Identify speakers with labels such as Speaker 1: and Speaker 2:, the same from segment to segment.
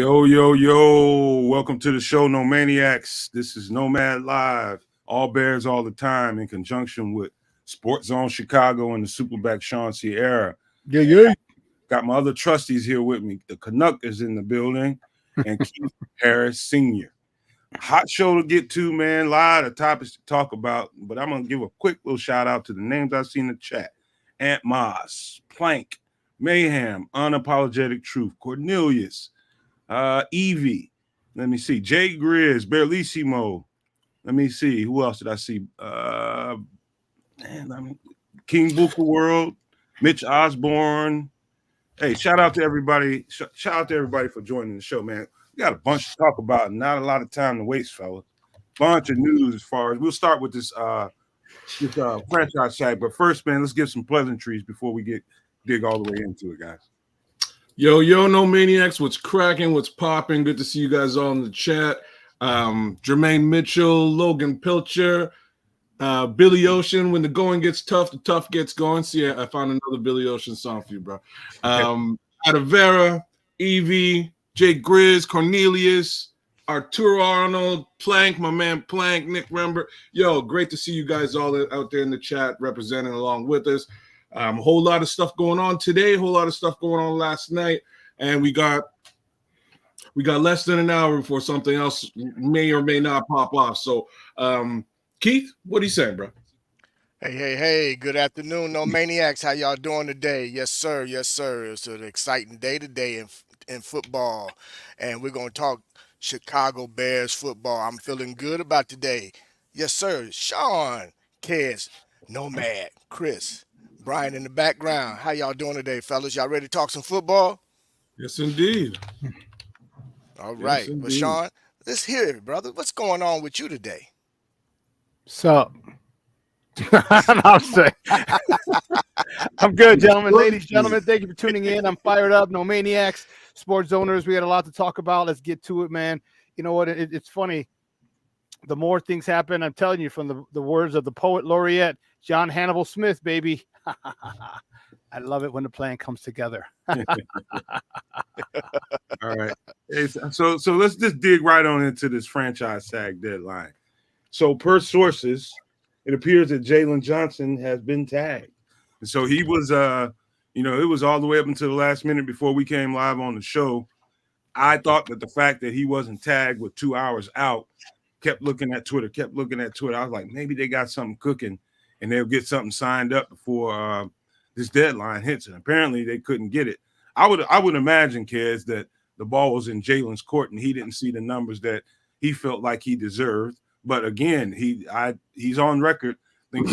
Speaker 1: Yo, yo, yo. Welcome to the show, No Maniacs. This is Nomad Live. All Bears all the time in conjunction with Sports Zone Chicago and the SuperBack Shawn Sierra.
Speaker 2: Yeah.
Speaker 1: Got my other trustees here with me. The Canuck is in the building and Keith Harris Sr. Hot show to get to, man. A lot of topics to talk about, but I'm going to give a quick little shout out to the names I see in the chat. Aunt Moss, Plank, Mayhem, Unapologetic Truth, Cornelius, Evie. Let me see. Jay Grizz, Berlissimo. Let me see. Who else did I see? King Booker World, Mitch Osborne. Hey, shout out to everybody. Shout out to everybody for joining the show, man. We got a bunch to talk about. Not a lot of time to waste, fellas. Bunch of news as far as we'll start with this franchise side. But first, man, let's get some pleasantries before we dig all the way into it, guys.
Speaker 3: Yo, No Maniacs, what's cracking, what's popping? Good to see you guys all in the chat. Jermaine Mitchell, Logan Pilcher, Billy Ocean. When the going gets tough, the tough gets going. See, I found another Billy Ocean song for you, bro. Adavera, Evie, Jake Grizz, Cornelius, Arturo Arnold, Plank, my man Plank, Nick Rember. Yo, great to see you guys all out there in the chat representing along with us. A whole lot of stuff going on today, a whole lot of stuff going on last night, and we got less than an hour before something else may or may not pop off. So, Keith, what are you saying, bro?
Speaker 2: Hey, good afternoon, No Maniacs. How y'all doing today? Yes, sir. It's an exciting day today in football, and we're going to talk Chicago Bears football. I'm feeling good about today. Yes, sir. Shawn, Kez, Nomad, Chris, Brian in the background. How y'all doing today, fellas? Y'all ready to talk some football?
Speaker 3: Yes, indeed.
Speaker 2: All right. Well, Shawn, let's hear it, brother. What's going on with you today?
Speaker 4: Sup? I'm good, gentlemen. Ladies, gentlemen, thank you for tuning in. I'm fired up. No Maniacs, sports owners. We had a lot to talk about. Let's get to it, man. You know what? It's funny. The more things happen, I'm telling you, from the words of the poet laureate, John Hannibal Smith, baby. I love it when the plan comes together.
Speaker 1: All right. So let's just dig right on into this franchise tag deadline. So per sources, it appears that Jalen Johnson has been tagged. And so he was, it was all the way up until the last minute before we came live on the show. I thought that the fact that he wasn't tagged with 2 hours out, kept looking at Twitter. I was like, maybe they got something cooking and they'll get something signed up before this deadline hits. And apparently they couldn't get it. I would imagine, Kez, that the ball was in Jalen's court and he didn't see the numbers that he felt like he deserved. But again, he's on record. I think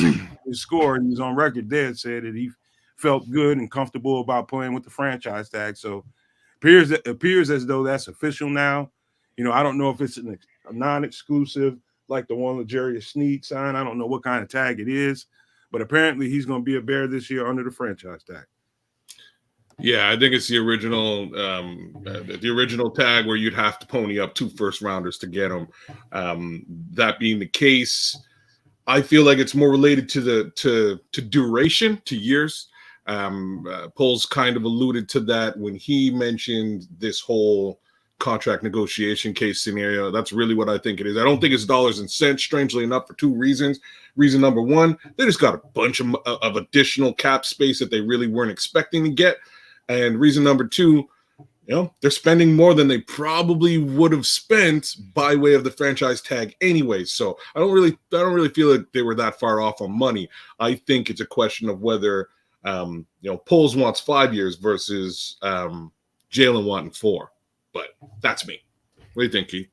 Speaker 1: his score, and he's on record there, said that he felt good and comfortable about playing with the franchise tag. So appears as though that's official now. I don't know if it's a non-exclusive like the one L'Jarius Sneed signed. I don't know what kind of tag it is, but apparently he's going to be a Bear this year under the franchise tag.
Speaker 3: Yeah, I think it's the original tag where you'd have to pony up 2 first-rounders to get him. That being the case, I feel like it's more related to duration, to years. Poles kind of alluded to that when he mentioned this whole contract negotiation case scenario. That's really what I think it is. I don't think it's dollars and cents, strangely enough, for 2 reasons. Reason number one, they just got a bunch of additional cap space that they really weren't expecting to get. And reason number two, they're spending more than they probably would have spent by way of the franchise tag anyway. So I don't really feel like they were that far off on money. I think it's a question of whether Poles wants 5 years versus Jalen wanting 4. But that's me. What do you think, Keith?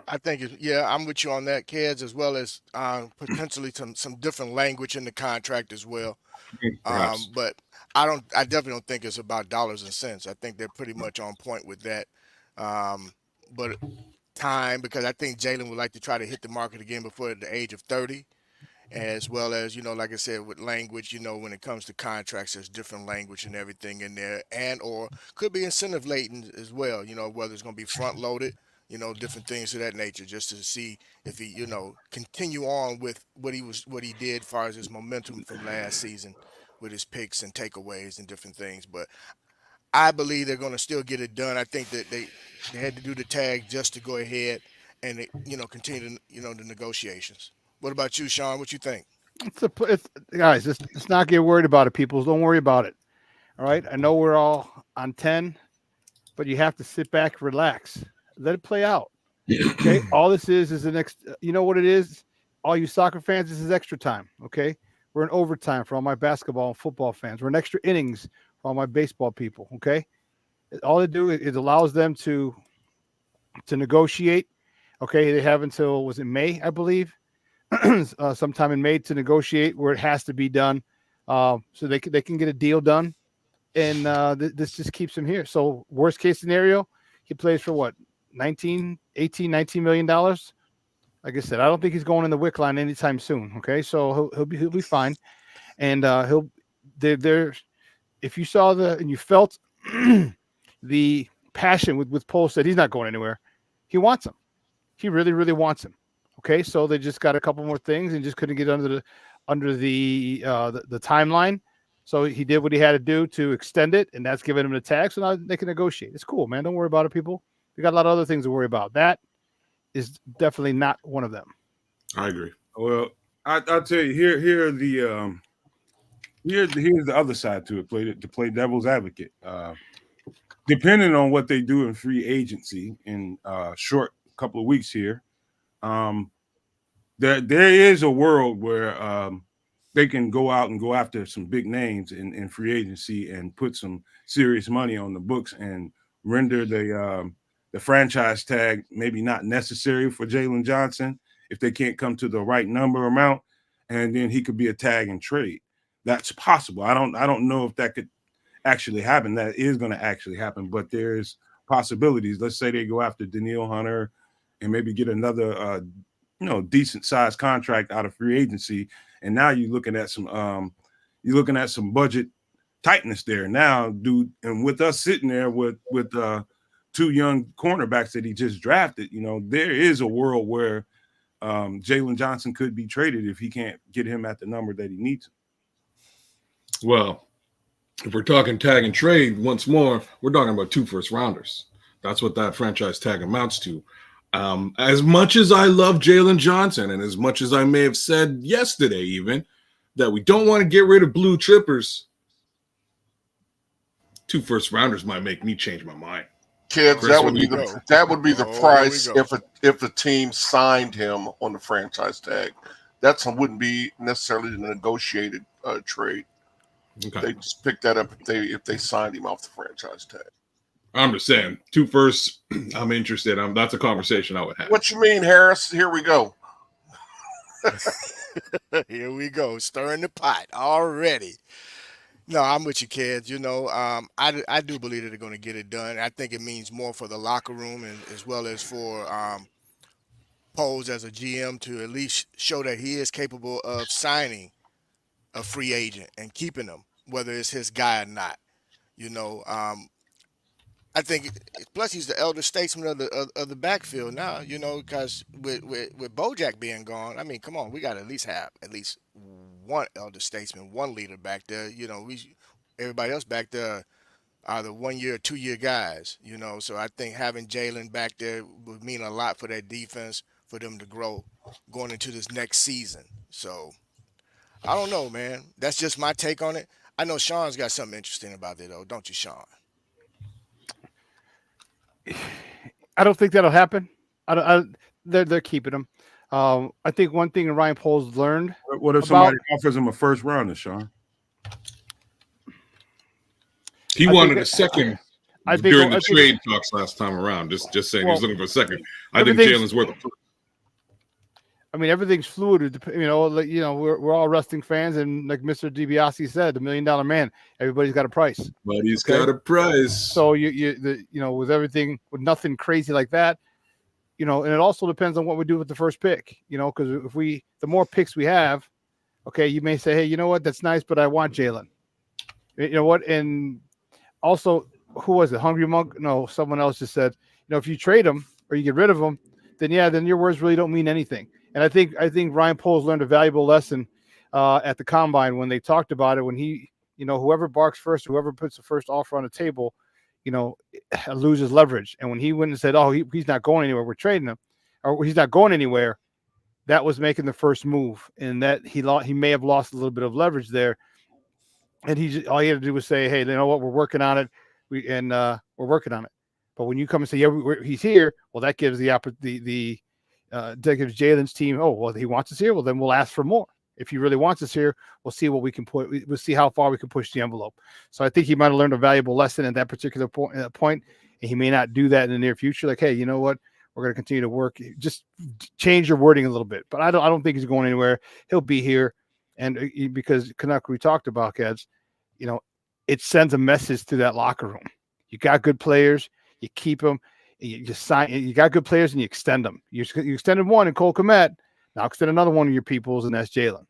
Speaker 2: I think, I'm with you on that, Keds, as well as potentially some different language in the contract as well. But I definitely don't think it's about dollars and cents. I think they're pretty much on point with that. But time, because I think Jalen would like to try to hit the market again before the age of 30. As well as, like I said, with language, when it comes to contracts, there's different language and everything in there, and or could be incentive laden as well, whether it's going to be front loaded, different things of that nature, just to see if he, continue on with what he did as far as his momentum from last season with his picks and takeaways and different things. But I believe they're going to still get it done. I think that they had to do the tag just to go ahead and continue the negotiations. What about you, Shawn? What you think?
Speaker 4: It's guys. Let's not get worried about it, people. Don't worry about it. All right. I know we're all on 10, but you have to sit back, relax, let it play out. Okay. All this is the next. You know what it is? All you soccer fans, this is extra time. Okay. We're in overtime for all my basketball and football fans. We're in extra innings for all my baseball people. Okay. All they do is it allows them to negotiate. Okay. They have until, was it May, I believe, sometime in May to negotiate where it has to be done. So they can get a deal done. And this just keeps him here. So worst case scenario, he plays for what, $19 million. Like I said, I don't think he's going in the wick line anytime soon. Okay, so he'll be fine, and there. If you saw and you felt the passion with Pohl said he's not going anywhere. He wants him. He really, really wants him. Okay, so they just got a couple more things and just couldn't get under the timeline. So he did what he had to do to extend it, and that's giving him the tag. So now they can negotiate. It's cool, man. Don't worry about it, people. We got a lot of other things to worry about. That is definitely not one of them.
Speaker 3: I agree.
Speaker 1: Well, I'll tell you, here's the other side to it. To play devil's advocate. Depending on what they do in free agency in short couple of weeks here, there is a world where they can go out and go after some big names in free agency and put some serious money on the books and render the franchise tag maybe not necessary for Jalen Johnson if they can't come to the right number amount, and then he could be a tag and trade. That's possible. I don't know if that could actually happen. That is going to actually happen, but there's possibilities. Let's say they go after Daniil Hunter and maybe get another decent sized contract out of free agency, and now you're looking at some budget tightness there now, dude. And with us sitting there with two young cornerbacks that he just drafted, there is a world where Jalen Johnson could be traded if he can't get him at the number that he needs.
Speaker 3: Well, if we're talking tag and trade once more, we're talking about 2 first-rounders. That's what that franchise tag amounts to. As much as I love Jalen Johnson, and as much as I may have said yesterday even that we don't want to get rid of blue chippers, 2 first-rounders might make me change my mind.
Speaker 5: Kids,
Speaker 3: Chris,
Speaker 5: that would be the price if a team signed him on the franchise tag. That wouldn't be necessarily the negotiated trade.
Speaker 3: Okay.
Speaker 5: They just pick that up if they signed him off the franchise tag.
Speaker 3: I'm just saying, 2 firsts, I'm interested. That's a conversation I would have.
Speaker 5: What you mean, Harris? Here we go.
Speaker 2: Here we go, stirring the pot already. No, I'm with you, kids. I do believe that they're going to get it done. I think it means more for the locker room and as well as for Poles as a GM to at least show that he is capable of signing a free agent and keeping him, whether it's his guy or not. I think, plus he's the elder statesman of the backfield now, because with Bojack being gone, I mean, come on, we got to at least have one elder statesman, one leader back there. Everybody else back there are the 1 year, 2 year guys. So I think having Jalen back there would mean a lot for that defense, for them to grow going into this next season. So I don't know, man. That's just my take on it. I know Shawn's got something interesting about it, though, don't you, Shawn?
Speaker 4: I don't think that'll happen. They're keeping him. I think one thing Ryan Poles learned.
Speaker 1: What if somebody offers him a first rounder, Shawn?
Speaker 3: He wanted a second during the trade talks last time around. Just saying, he's looking for a second. I think Jalen's worth a first.
Speaker 4: I mean, everything's fluid. We're all wrestling fans, and like Mr. DiBiase said, the $1 Million Man. Everybody's got a price.
Speaker 3: But he's got a price.
Speaker 4: So with everything, with nothing crazy like that, and it also depends on what we do with the first pick. Because the more picks we have, okay, you may say, hey, you know what, that's nice, but I want Jalen. You know what, and also, who was it? Hungry Monk? No, someone else just said, if you trade him or you get rid of him, then your words really don't mean anything. And I think Ryan Poles learned a valuable lesson at the combine when they talked about it. When he, whoever barks first, whoever puts the first offer on the table, loses leverage. And when he went and said, "Oh, he's not going anywhere, we're trading him," or he's not going anywhere, that was making the first move, and that he may have lost a little bit of leverage there. And all he had to do was say, "Hey, you know what? We're working on it. We're working on it." But when you come and say, "Yeah, he's here," well, that gives that gives Jalen's team, "Oh, well, he wants us here. Well, then we'll ask for more. If he really wants us here, we'll see what we can put. We'll see how far we can push the envelope." So I think he might have learned a valuable lesson at that particular point. And he may not do that in the near future. Like, hey, you know what? We're going to continue to work. Just change your wording a little bit. But I don't think he's going anywhere. He'll be here. And because Canuck, we talked about, kids, it sends a message to that locker room. You got good players, you keep them, you just sign. You got good players, and you extend them. You extended one in Cole Kmet. Now extend another one of your peoples, and that's Jalen.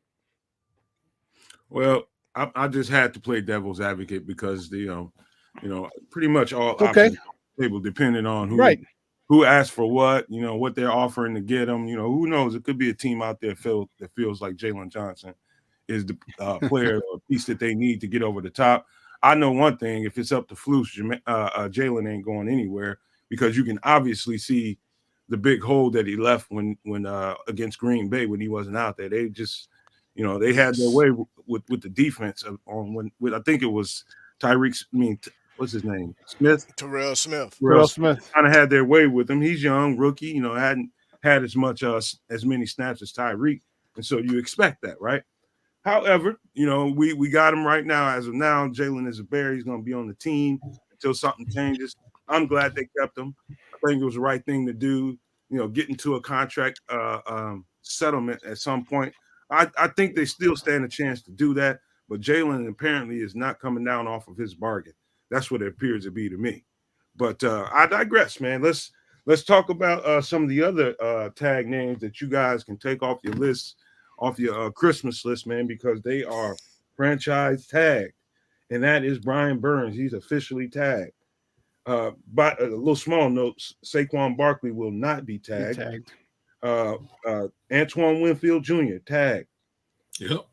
Speaker 1: Well, I just had to play devil's advocate because pretty much all options on the table depending on who asked for what, what they're offering to get them. Who knows? It could be a team out there that feels like Jalen Johnson is the player or piece that they need to get over the top. I know one thing: if it's up to Flus, Jalen ain't going anywhere, because you can obviously see the big hole that he left when against Green Bay when he wasn't out there. They just, they had their way with the defense on when I think it was what's his name?
Speaker 2: Terrell Smith
Speaker 1: kind of had their way with him. He's young, rookie, hadn't had as many snaps as Tyreek, and so you expect that, right? However, we got him right now. As of now, Jalen is a Bear. He's going to be on the team until something changes. I'm glad they kept him. I think it was the right thing to do. Get into a contract settlement at some point. I think they still stand a chance to do that. But Jalen apparently is not coming down off of his bargain. That's what it appears to be to me. But I digress, man. Let's talk about some of the other tag names that you guys can take off your list. Off your Christmas list, man, because they are franchise tagged, and that is Brian Burns. He's officially tagged. But a little small note: Saquon Barkley will not be tagged. Antoine Winfield Jr. tagged.
Speaker 3: Yep.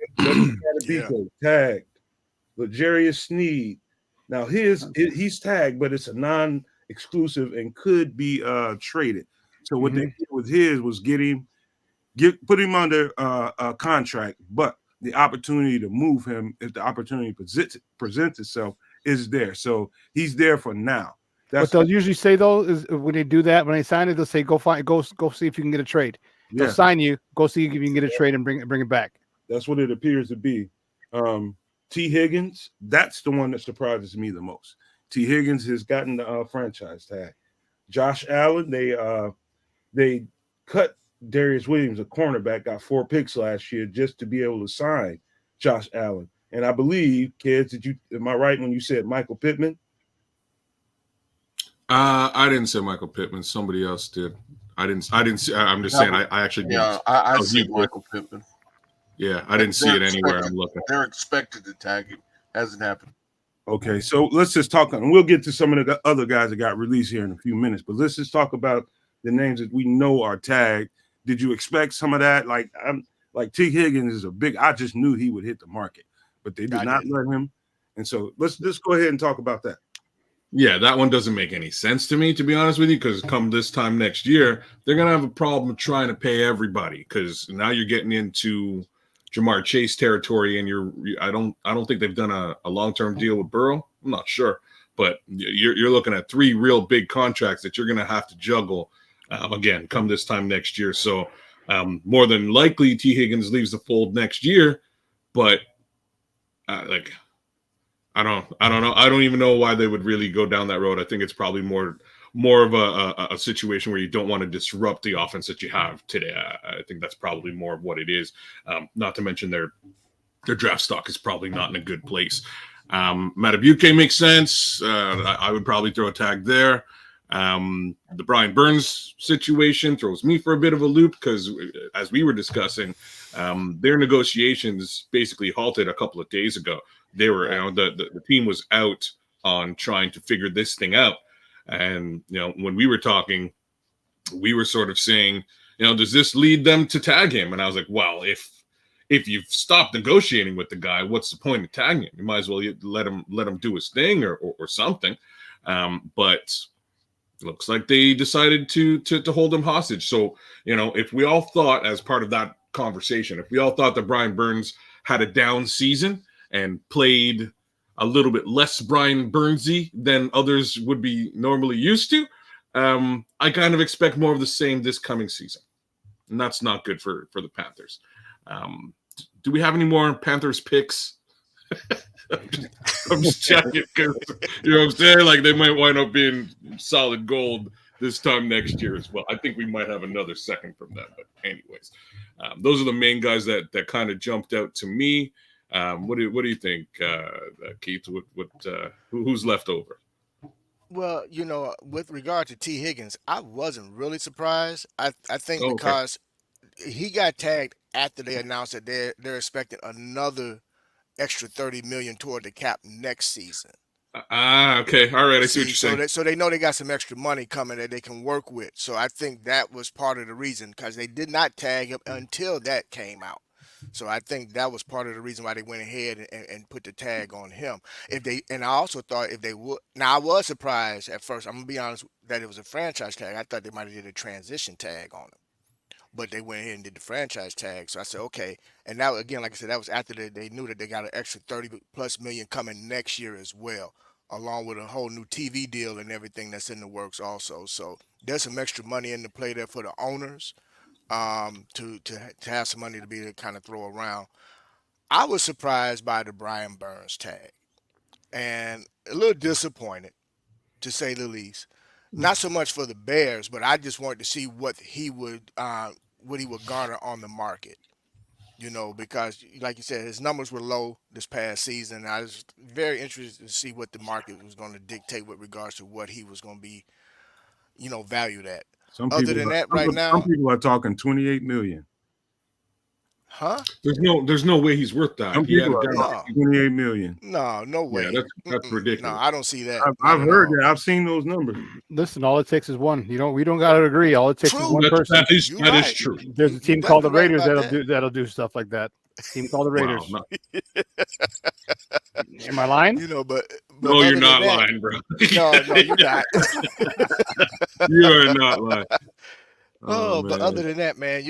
Speaker 1: Tagged. L'Jarius Sneed. Now he's tagged, but it's a non-exclusive and could be traded. So what they did with his was put him under a contract, but the opportunity to move him, if the opportunity presents itself, is there. So he's there for now.
Speaker 4: What they'll usually say though is when they do that, when they sign it, they'll say, go see if you can get a trade. They'll sign you, go see if you can get a trade and bring it back.
Speaker 1: That's what it appears to be. T. Higgins, that's the one that surprises me the most. T. Higgins has gotten the franchise tag. Josh Allen, they cut Darius Williams, a cornerback, got 4 picks last year just to be able to sign Josh Allen. And I believe, kids, am I right when you said Michael Pittman?
Speaker 3: I didn't say Michael Pittman. Somebody else did. I didn't see. I'm just saying. I actually didn't.
Speaker 5: Yeah, I see Michael Pittman.
Speaker 3: Yeah, I didn't see it anywhere. I'm looking.
Speaker 5: They're expected to tag him. Hasn't happened.
Speaker 1: Okay, so let's just talk on. We'll get to some of the other guys that got released here in a few minutes, but let's just talk about the names that we know are tagged. Did you expect some of that? Like T. Higgins is I just knew he would hit the market, but they did not let him. And so let's just go ahead and talk about that.
Speaker 3: Yeah, that one doesn't make any sense to me, to be honest with you, because come this time next year, they're going to have a problem trying to pay everybody, because now you're getting into Jamar Chase territory, and I don't think they've done a long-term deal with Burrow. I'm not sure, but you're looking at 3 real big contracts that you're going to have to juggle again come this time next year. So more than likely T. Higgins leaves the fold next year, but I don't know. I don't even know why they would really go down that road. I think it's probably more of a situation where you don't want to disrupt the offense that you have today. I think that's probably more of what it is. Not to mention their draft stock is probably not in a good place. Matabuke makes sense. I would probably throw a tag there. The Brian Burns situation throws me for a bit of a loop because, as we were discussing, their negotiations basically halted a couple of days ago. They were, the team was out on trying to figure this thing out. And, when we were talking, we were sort of saying, does this lead them to tag him? And I was like, well, if you've stopped negotiating with the guy, what's the point of tagging him? You might as well let him do his thing or something. But looks like they decided to hold him hostage. So, if we all thought, as part of that conversation, if we all thought that Brian Burns had a down season and played a little bit less Brian Burnsy than others would be normally used to, I kind of expect more of the same this coming season. And that's not good for the Panthers. Do we have any more Panthers picks? I'm just checking because, you know what I'm saying? Like, they might wind up being solid gold this time next year as well. I think we might have another second from them. But anyways, those are the main guys that kind of jumped out to me. What do you think, Keith? Who's left over?
Speaker 2: Well, with regard to T. Higgins, I wasn't really surprised. I think because he got tagged after they announced that they're expecting another extra $30 million toward the cap next season.
Speaker 3: Okay, all right. I see what you're saying.
Speaker 2: So they know they got some extra money coming that they can work with. So I think that was part of the reason, because they did not tag him until that came out. So I think that was part of the reason why they went ahead and put the tag on him. And I also thought if they would, now I was surprised at first, I'm gonna be honest, that it was a franchise tag. I thought they might have did a transition tag on him, but they went ahead and did the franchise tag. So I said, okay. And now, again, like I said, that was after they knew that they got an extra 30+ million coming next year as well, along with a whole new TV deal and everything that's in the works also. So there's some extra money in the play there for the owners, to have some money to be able to kind of throw around. I was surprised by the Brian Burns tag and a little disappointed, to say the least. Not so much for the Bears, but I just wanted to see what he would garner on the market. Because like you said, his numbers were low this past season. I was very interested to see what the market was going to dictate with regards to what he was going to be, valued at. Other than that, right now,
Speaker 1: some people are talking 28 million.
Speaker 2: Huh?
Speaker 3: There's no way he's worth that.
Speaker 1: Some people are talking 28 million.
Speaker 2: No way.
Speaker 3: Yeah, that's ridiculous.
Speaker 2: No, I don't see that.
Speaker 1: I've heard that. I've seen those numbers.
Speaker 4: Listen, all it takes is one. We don't got to agree. All it takes is one person.
Speaker 3: That is true.
Speaker 4: There's a team called the Raiders that'll do stuff like that. Team called the Raiders.
Speaker 3: Wow,
Speaker 4: Am I lying?
Speaker 2: But
Speaker 3: no, you're not lying, bro.
Speaker 2: No, you're not.
Speaker 3: You are not lying.
Speaker 2: But other than that, man,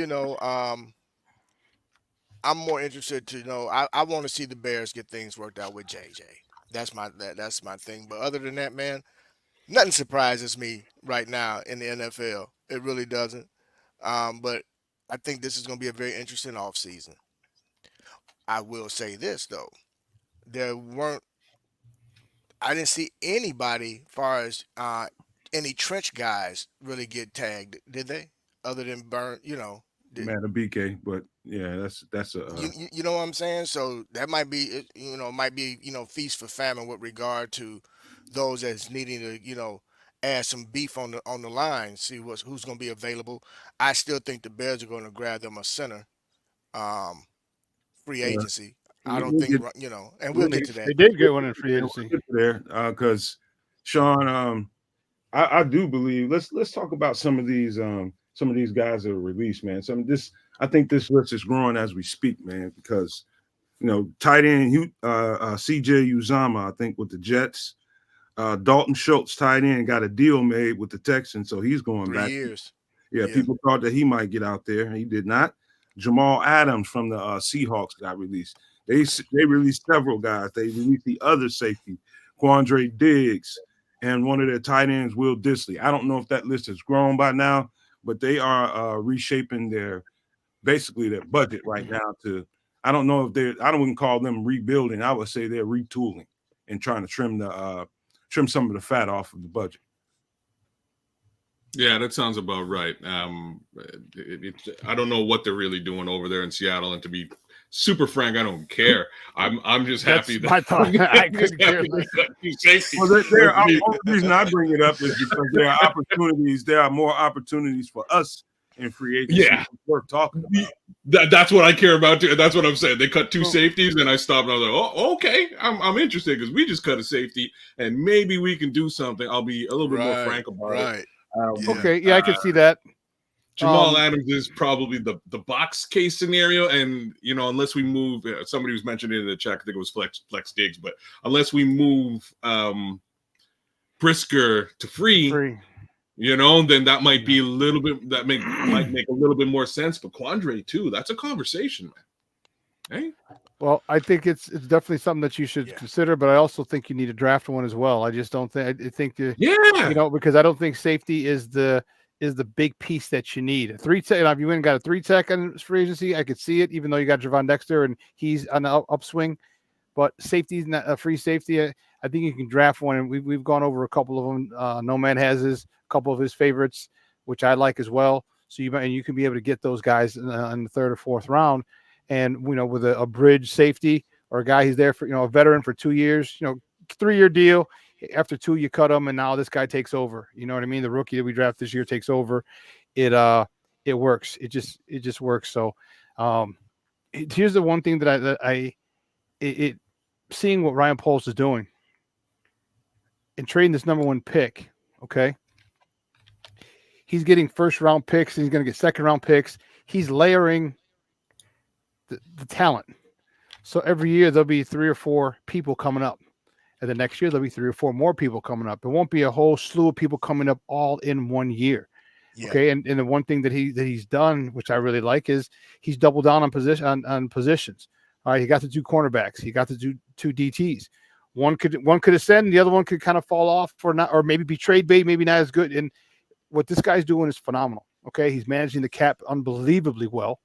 Speaker 2: I'm more interested to know. I want to see the Bears get things worked out with JJ. That's my thing. But other than that, man, nothing surprises me right now in the NFL. It really doesn't. But I think this is going to be a very interesting offseason. I will say this though, I didn't see anybody, far as any trench guys, really get tagged, did they? Other than Burn,
Speaker 1: Man, a BK, but yeah, that's a.
Speaker 2: You know what I'm saying? So that might be, feast for famine with regard to those that's needing to, add some beef on the line, see who's going to be available. I still think the Bears are going to grab them a center, free agency. I don't think, and we'll get to that.
Speaker 4: They did get one in free agency
Speaker 1: there, because Shawn, I do believe. Let's talk about some of these guys that are released, man. I think this list is growing as we speak, man, because tight end CJ Uzama, I think, with the Jets. Dalton Schultz, tight end, got a deal made with the Texans, so he's going
Speaker 2: 3
Speaker 1: back.
Speaker 2: years.
Speaker 1: Yeah, people thought that he might get out there. He did not. Jamal Adams from the Seahawks got released. They released several guys. They released the other safety, Quandre Diggs, and one of their tight ends, Will Dissly. I don't know if that list has grown by now, but they are reshaping their budget right now to. I don't know if I wouldn't call them rebuilding. I would say they're retooling and trying to trim some of the fat off of the budget.
Speaker 3: Yeah, that sounds about right. I don't know what they're really doing over there in Seattle, and to be super frank, I don't care. I'm just happy that
Speaker 4: my thought. I couldn't care.
Speaker 1: Well, the reason I bring it up is because there are opportunities. There are more opportunities for us in free agency.
Speaker 3: Yeah,
Speaker 1: worth talking about.
Speaker 3: That's what I care about too. That's what I'm saying. They cut 2 safeties, and I stopped. And I was like, "Oh, okay, I'm interested because we just cut a safety, and maybe we can do something." I'll be a little bit more frank about it.
Speaker 4: Okay, yeah, I can see that.
Speaker 3: Jamal Adams is probably the box case scenario, and unless we move, somebody was mentioning in the chat, I think it was Flex Diggs, but unless we move Brisker to free. You know, then that might be a little bit might make a little bit more sense. But Quandre too, that's a conversation, man. Hey?
Speaker 4: Well, I think it's definitely something that you should consider, but I also think you need to draft one as well. I just don't think because I don't think safety is the big piece that you need. If you went and got a 3-tech on free agency, I could see it, even though you got Javon Dexter and he's on the upswing. But safety is not a free safety. I think you can draft one, and we've gone over a couple of them. Nomad has a couple of his favorites, which I like as well. So you can be able to get those guys in the third or fourth round, and with a bridge safety or a guy who's there for a veteran for 2 years, 3-year deal. After 2, you cut him, and now this guy takes over. You know what I mean? The rookie that we draft this year takes over. It works. It just works. So here's the one thing that I seeing what Ryan Poles is doing and trading this number 1 pick. Okay. He's getting first round picks. And he's going to get second round picks. He's layering the talent. So every year there'll be 3 or 4 people coming up. And the next year there'll be 3 or 4 more people coming up. It won't be a whole slew of people coming up all in 1 year. Yeah. Okay. And the one thing that he's done, which I really like, is he's doubled down on positions. All right, he got to do cornerbacks. He got to do 2 DTs. One could ascend, the other one could kind of fall off or maybe be trade bait, maybe not as good. And what this guy's doing is phenomenal. Okay, he's managing the cap unbelievably well.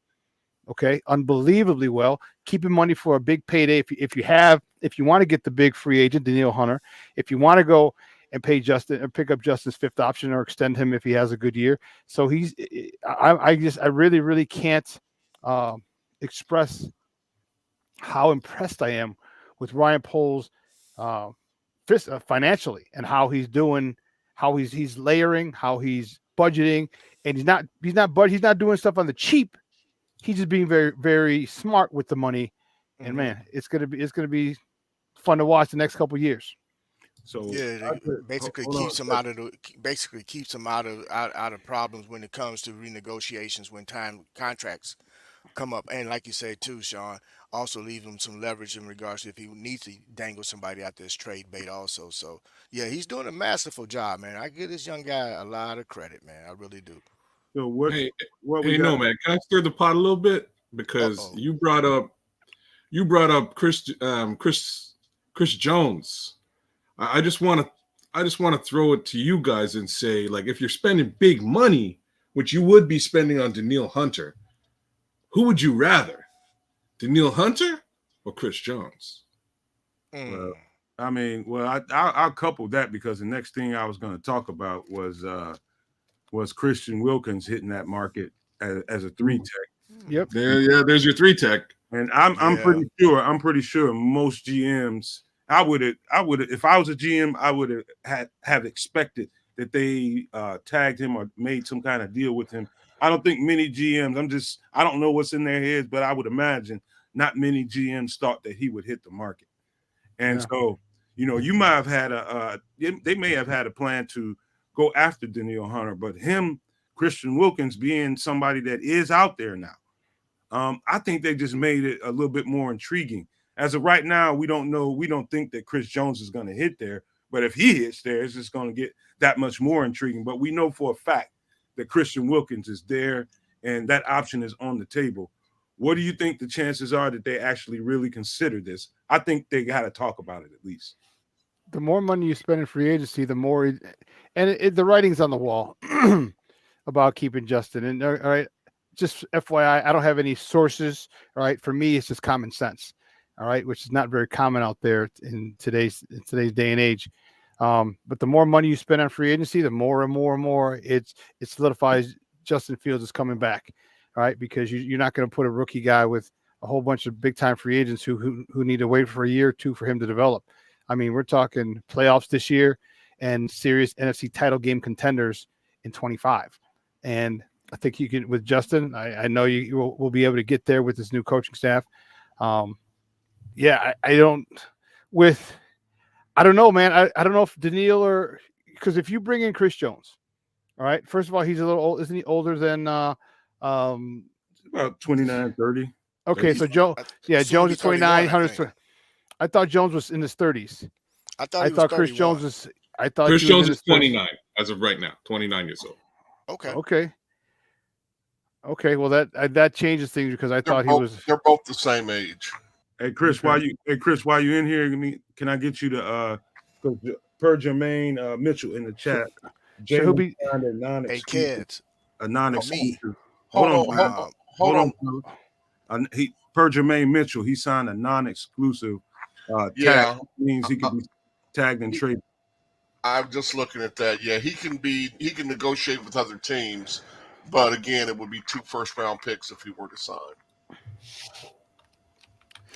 Speaker 4: Okay, unbelievably well. Keeping money for a big payday. If you want to get the big free agent, Danielle Hunter, if you want to go and pay Justin or pick up Justin's 5th option or extend him if he has a good year. So I really, really can't express how impressed I am with Ryan Poles financially and how he's doing, how he's layering, how he's budgeting, and he's not doing stuff on the cheap. He's just being very, very smart with the money. Mm-hmm. And man, it's gonna be fun to watch the next couple of years.
Speaker 2: So basically keeps him out of problems when it comes to renegotiations when contracts come up. And like you say too, Shawn, also leave him some leverage in regards to if he needs to dangle somebody out there as trade bait also. So yeah, he's doing a masterful job, man. I give this young guy a lot of credit, man. I really do.
Speaker 3: So man, can I stir the pot a little bit? Because you brought up Chris Jones. I just want to throw it to you guys and say, like, if you're spending big money, which you would be spending on Danielle Hunter, who would you rather, Danielle Hunter or Chris Jones?
Speaker 1: Well, I'll couple that because the next thing I was going to talk about was Christian Wilkins hitting that market as a 3-tech.
Speaker 4: Yep.
Speaker 3: There's your 3-tech.
Speaker 1: And I'm pretty sure most GMs, I would if I was a GM, I would have expected that they tagged him or made some kind of deal with him. I don't think many GMs, I don't know what's in their heads, but I would imagine not many GMs thought that he would hit the market. And so, you might have had they may have had a plan to go after Danielle Hunter, but Christian Wilkins being somebody that is out there now, I think they just made it a little bit more intriguing. As of right now, we don't know. We don't think that Chris Jones is going to hit there, but if he hits there, it's just going to get that much more intriguing. But we know for a fact that Christian Wilkins is there and that option is on the table. What do you think the chances are that they actually really consider this? I think they got to talk about it at least.
Speaker 4: The more money you spend in free agency, the more, the writing's on the wall about keeping Justin. And all right, just FYI, I don't have any sources. All right, for me, it's just common sense. All right, which is not very common out there in today's day and age. But the more money you spend on free agency, the more and more it solidifies Justin Fields is coming back. All right, because you're not going to put a rookie guy with a whole bunch of big time free agents who need to wait for a year or two for him to develop. I mean, we're talking playoffs this year and serious NFC title game contenders in 25. And I think you can with Justin. I know you will be able to get there with this new coaching staff. I don't know, man. I don't know if Danielle or because if you bring in Chris Jones, all right. First of all, he's a little old. Isn't he older than
Speaker 1: about 29, 30?
Speaker 4: Okay, so Jones is 29. I thought Jones was in his 30s.
Speaker 2: I thought Chris Jones was.
Speaker 4: I thought
Speaker 3: Chris
Speaker 4: he was
Speaker 3: Jones
Speaker 4: in
Speaker 3: is
Speaker 4: his
Speaker 3: 29 as of right now, 29 years old.
Speaker 2: Okay.
Speaker 4: Okay. Well, that changes things because I thought he was.
Speaker 5: They're both the same age.
Speaker 1: Hey Chris, while you in here, can I get you to per Jermaine Mitchell in the chat?
Speaker 4: So he'll
Speaker 1: Jalen
Speaker 4: be
Speaker 1: signed a non-exclusive.
Speaker 2: kids.
Speaker 1: A non-exclusive.
Speaker 5: Hold on.
Speaker 1: Per Jermaine Mitchell, he signed a non-exclusive tag.
Speaker 5: Yeah.
Speaker 1: Means he can be tagged and traded.
Speaker 5: I'm just looking at that. Yeah, he can negotiate with other teams, but again, it would be 2 first-round picks if he were to sign.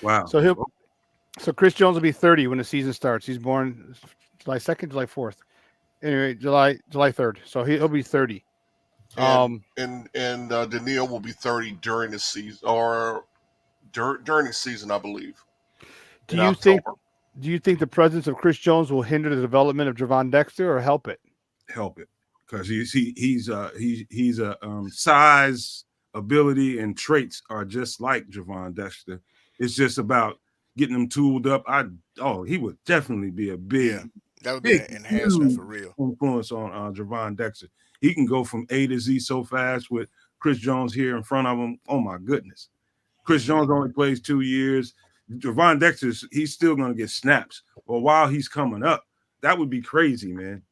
Speaker 1: Wow.
Speaker 4: So Chris Jones will be 30 when the season starts. He's born July 2nd, July 4th. Anyway, July 3rd. So he'll be 30.
Speaker 5: And Daniil will be 30 during the season, or during the season, I believe.
Speaker 4: Do you think the presence of Chris Jones will hinder the development of Javon Dexter or help it?
Speaker 1: Help it, because he's a size, ability, and traits are just like Javon Dexter. It's just about getting him tooled up. He would definitely be a big.
Speaker 2: That would be an enhancement for real.
Speaker 1: Influence on Javon Dexter. He can go from A to Z so fast with Chris Jones here in front of him. Oh my goodness. Chris Jones only plays 2 years. Javon Dexter, he's still going to get snaps. But while he's coming up, that would be crazy, man.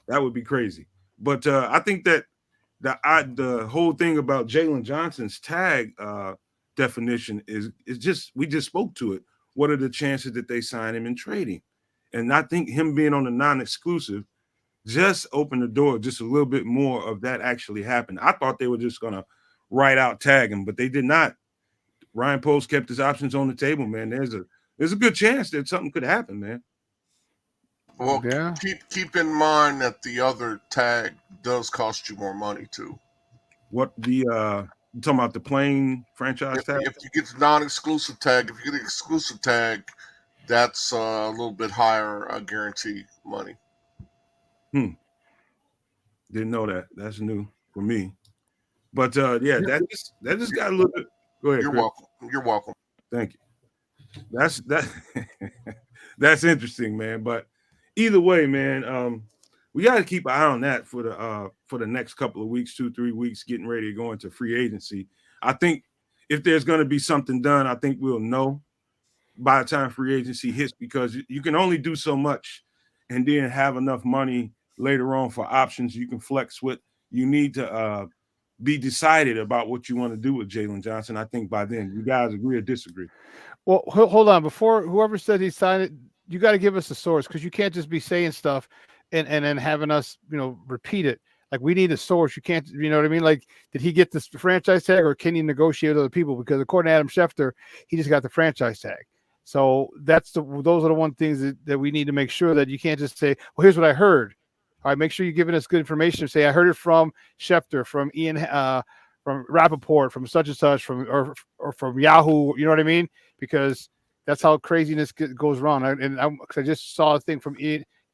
Speaker 1: That would be crazy. But I think that the whole thing about Jalen Johnson's tag definition is just, we just spoke to it. What are the chances that they sign him and trade him? And I think him being on the non-exclusive just opened the door just a little bit more of that actually happened. I thought they were just going to write out tag him, but they did not. Ryan Post kept his options on the table, man. There's a good chance that something could happen, man.
Speaker 5: Well, yeah. Keep in mind that the other tag does cost you more money too.
Speaker 1: What you talking about, the plain franchise tag?
Speaker 5: If you get the non-exclusive tag, if you get the exclusive tag, that's a little bit higher guarantee money.
Speaker 1: Didn't know that. That's new for me. But that just got a little bit. Go ahead.
Speaker 5: You're
Speaker 1: Chris.
Speaker 5: welcome. You're welcome.
Speaker 1: Thank you. That's interesting, man. But either way, man, we got to keep an eye on that for the next couple of weeks, 2-3 weeks, getting ready to go into free agency. I think if there's going to be something done, I think we'll know by the time free agency hits, because you can only do so much and then have enough money later on for options you can flex with. You need to be decided about what you want to do with Jalen Johnson. I think by then, you guys agree or disagree?
Speaker 4: Well, hold on. Before whoever said he signed it, you got to give us a source, because you can't just be saying stuff and then having us, repeat it. Like, we need a source. You can't, you know what I mean? Like, did he get this franchise tag, or can he negotiate with other people? Because according to Adam Schefter, he just got the franchise tag. So those are the one things that we need to make sure that you can't just say, well, here's what I heard. All right, make sure you're giving us good information. Say, I heard it from Schefter, from Ian, from Rappaport, from such and such, or from Yahoo. You know what I mean? Because that's how craziness goes wrong. I just saw a thing from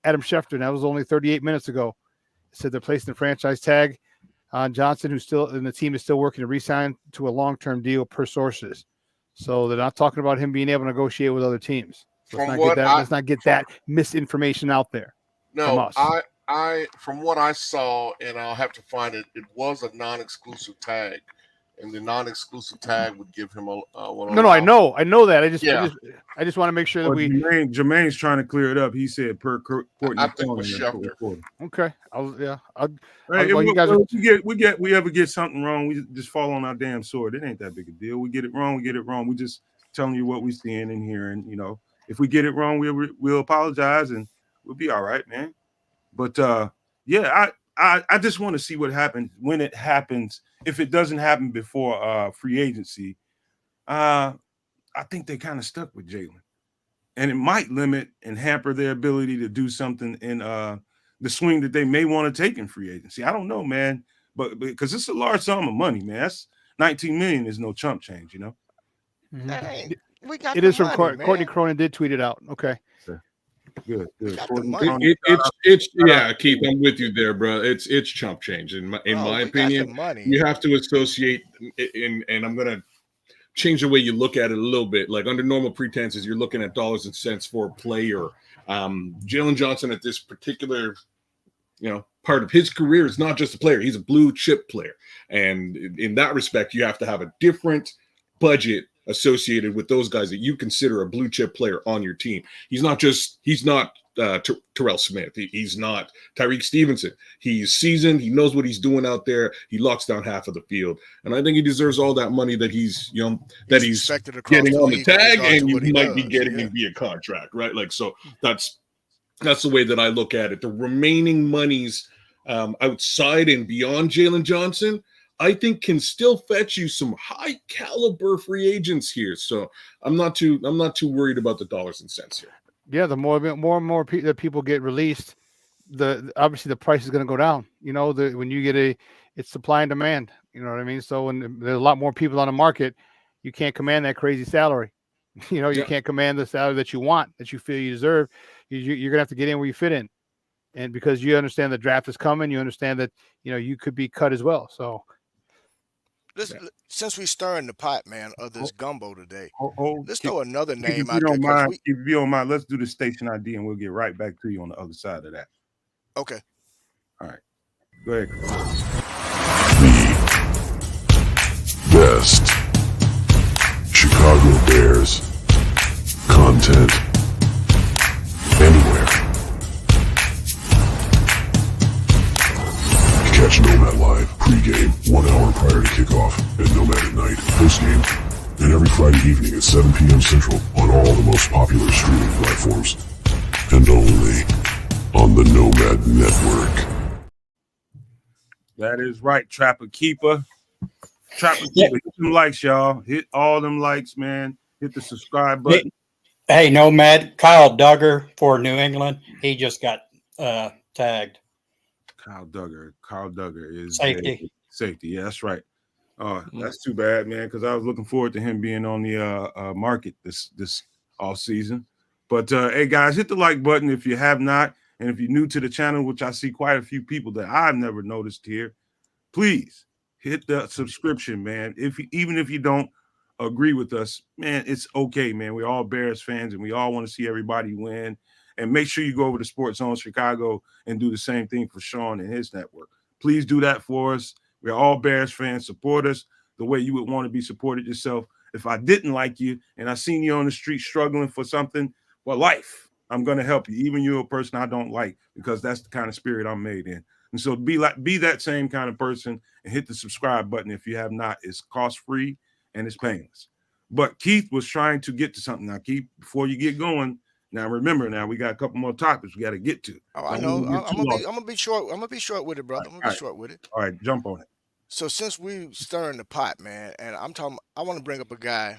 Speaker 4: Adam Schefter, and that was only 38 minutes ago. It said they're placing the franchise tag on Johnson, and the team is still working to re-sign to a long-term deal per sources. So they're not talking about him being able to negotiate with other teams. So let's not get that misinformation out there.
Speaker 5: No, from what I saw, and I'll have to find it, it was a non-exclusive tag, and the non-exclusive tag would give him a
Speaker 4: No, I know that. I just want to make sure that
Speaker 1: Jermaine's trying to clear it up. He said per Courtney.
Speaker 5: I think it was Schefter.
Speaker 4: Okay,
Speaker 1: we ever get something wrong, we just fall on our damn sword. It ain't that big a deal. We get it wrong. We just telling you what we're seeing and hearing. If we get it wrong, we'll apologize and we'll be all right, man. But I just want to see what happens when it happens. If it doesn't happen before free agency, I think they kind of stuck with Jalen, and it might limit and hamper their ability to do something in the swing that they may want to take in free agency. I don't know, man, but because it's a large sum of money, man. That's $19 million is no chump change,
Speaker 2: Hey, we got
Speaker 4: it is from Courtney Cronin did tweet it out. Okay.
Speaker 1: Good.
Speaker 3: It's Keith, I'm with you there, bro. It's chump change in my opinion. You have to associate, and I'm gonna change the way you look at it a little bit. Like under normal pretenses, you're looking at dollars and cents for a player. Jalen Johnson at this particular, part of his career is not just a player. He's a blue chip player. And in that respect, you have to have a different budget associated with those guys that you consider a blue chip player on your team. He's not Terrell Smith. He's not Tyreek Stevenson. He's seasoned. He knows what he's doing out there. He locks down half of the field. And I think he deseres all that money that he's getting on the tag, and you might be getting via contract, right? Like, so that's the way that I look at it. The remaining monies outside and beyond Jalen Johnson, I think can still fetch you some high caliber free agents here. So I'm not too worried about the dollars and cents here.
Speaker 4: Yeah, the more and more that people get released, obviously the price is going to go down. When you get it's supply and demand. You know what I mean? So when there's a lot more people on the market, you can't command that crazy salary. You can't command the salary that you want, that you feel you deserve. You're gonna have to get in where you fit in, and because you understand the draft is coming, you understand that you could be cut as well. So.
Speaker 2: Since we stirring the pot, man, of this gumbo today, let's
Speaker 1: Keep,
Speaker 2: throw another name
Speaker 1: if
Speaker 2: out
Speaker 1: you
Speaker 2: there.
Speaker 1: Don't mind, if you don't mind, let's do the station ID, and we'll get right back to you on the other side of that.
Speaker 2: Okay.
Speaker 1: All right. Go ahead.
Speaker 6: The best Chicago Bears content anywhere. Catch Nomad live pregame 1 hour prior to kickoff, and Nomad at night postgame, and every Friday evening at 7 p.m. Central on all the most popular streaming platforms, and only on the Nomad Network.
Speaker 1: That is right, Trapper Keeper. Hit them likes, y'all. Hit all them likes, man. Hit the subscribe button.
Speaker 7: Hey, Nomad, Kyle Duggar for New England. He just got tagged.
Speaker 1: Kyle Duggar is safety. Yeah, that's right. That's too bad, man, because I was looking forward to him being on the market this all season. But hey, guys, hit the like button if you have not, and if you're new to the channel, which I see quite a few people that I've never noticed here, please hit the subscription, man. Even if you don't agree with us, man, it's okay, man. We're all Bears fans, and we all want to see everybody win. And make sure you go over to Sports Zone Chicago and do the same thing for Shawn and his network. Please do that for us. We're all Bears fans. Support us the way you would want to be supported yourself. If I didn't like you and I seen you on the street struggling for something, well, life, I'm going to help you. Even you're a person I don't like, because that's the kind of spirit I'm made in. And so be that same kind of person and hit the subscribe button if you have not. It's cost-free and it's painless. But Keith was trying to get to something. Now, Keith, before you get going, now remember, we got a couple more topics we got to get to.
Speaker 2: Oh, I know. I'm gonna be short. I'm gonna be short with it, brother. I'm gonna be short with it.
Speaker 1: All right, jump on it.
Speaker 2: So since we stirring the pot, man, and I want to bring up a guy,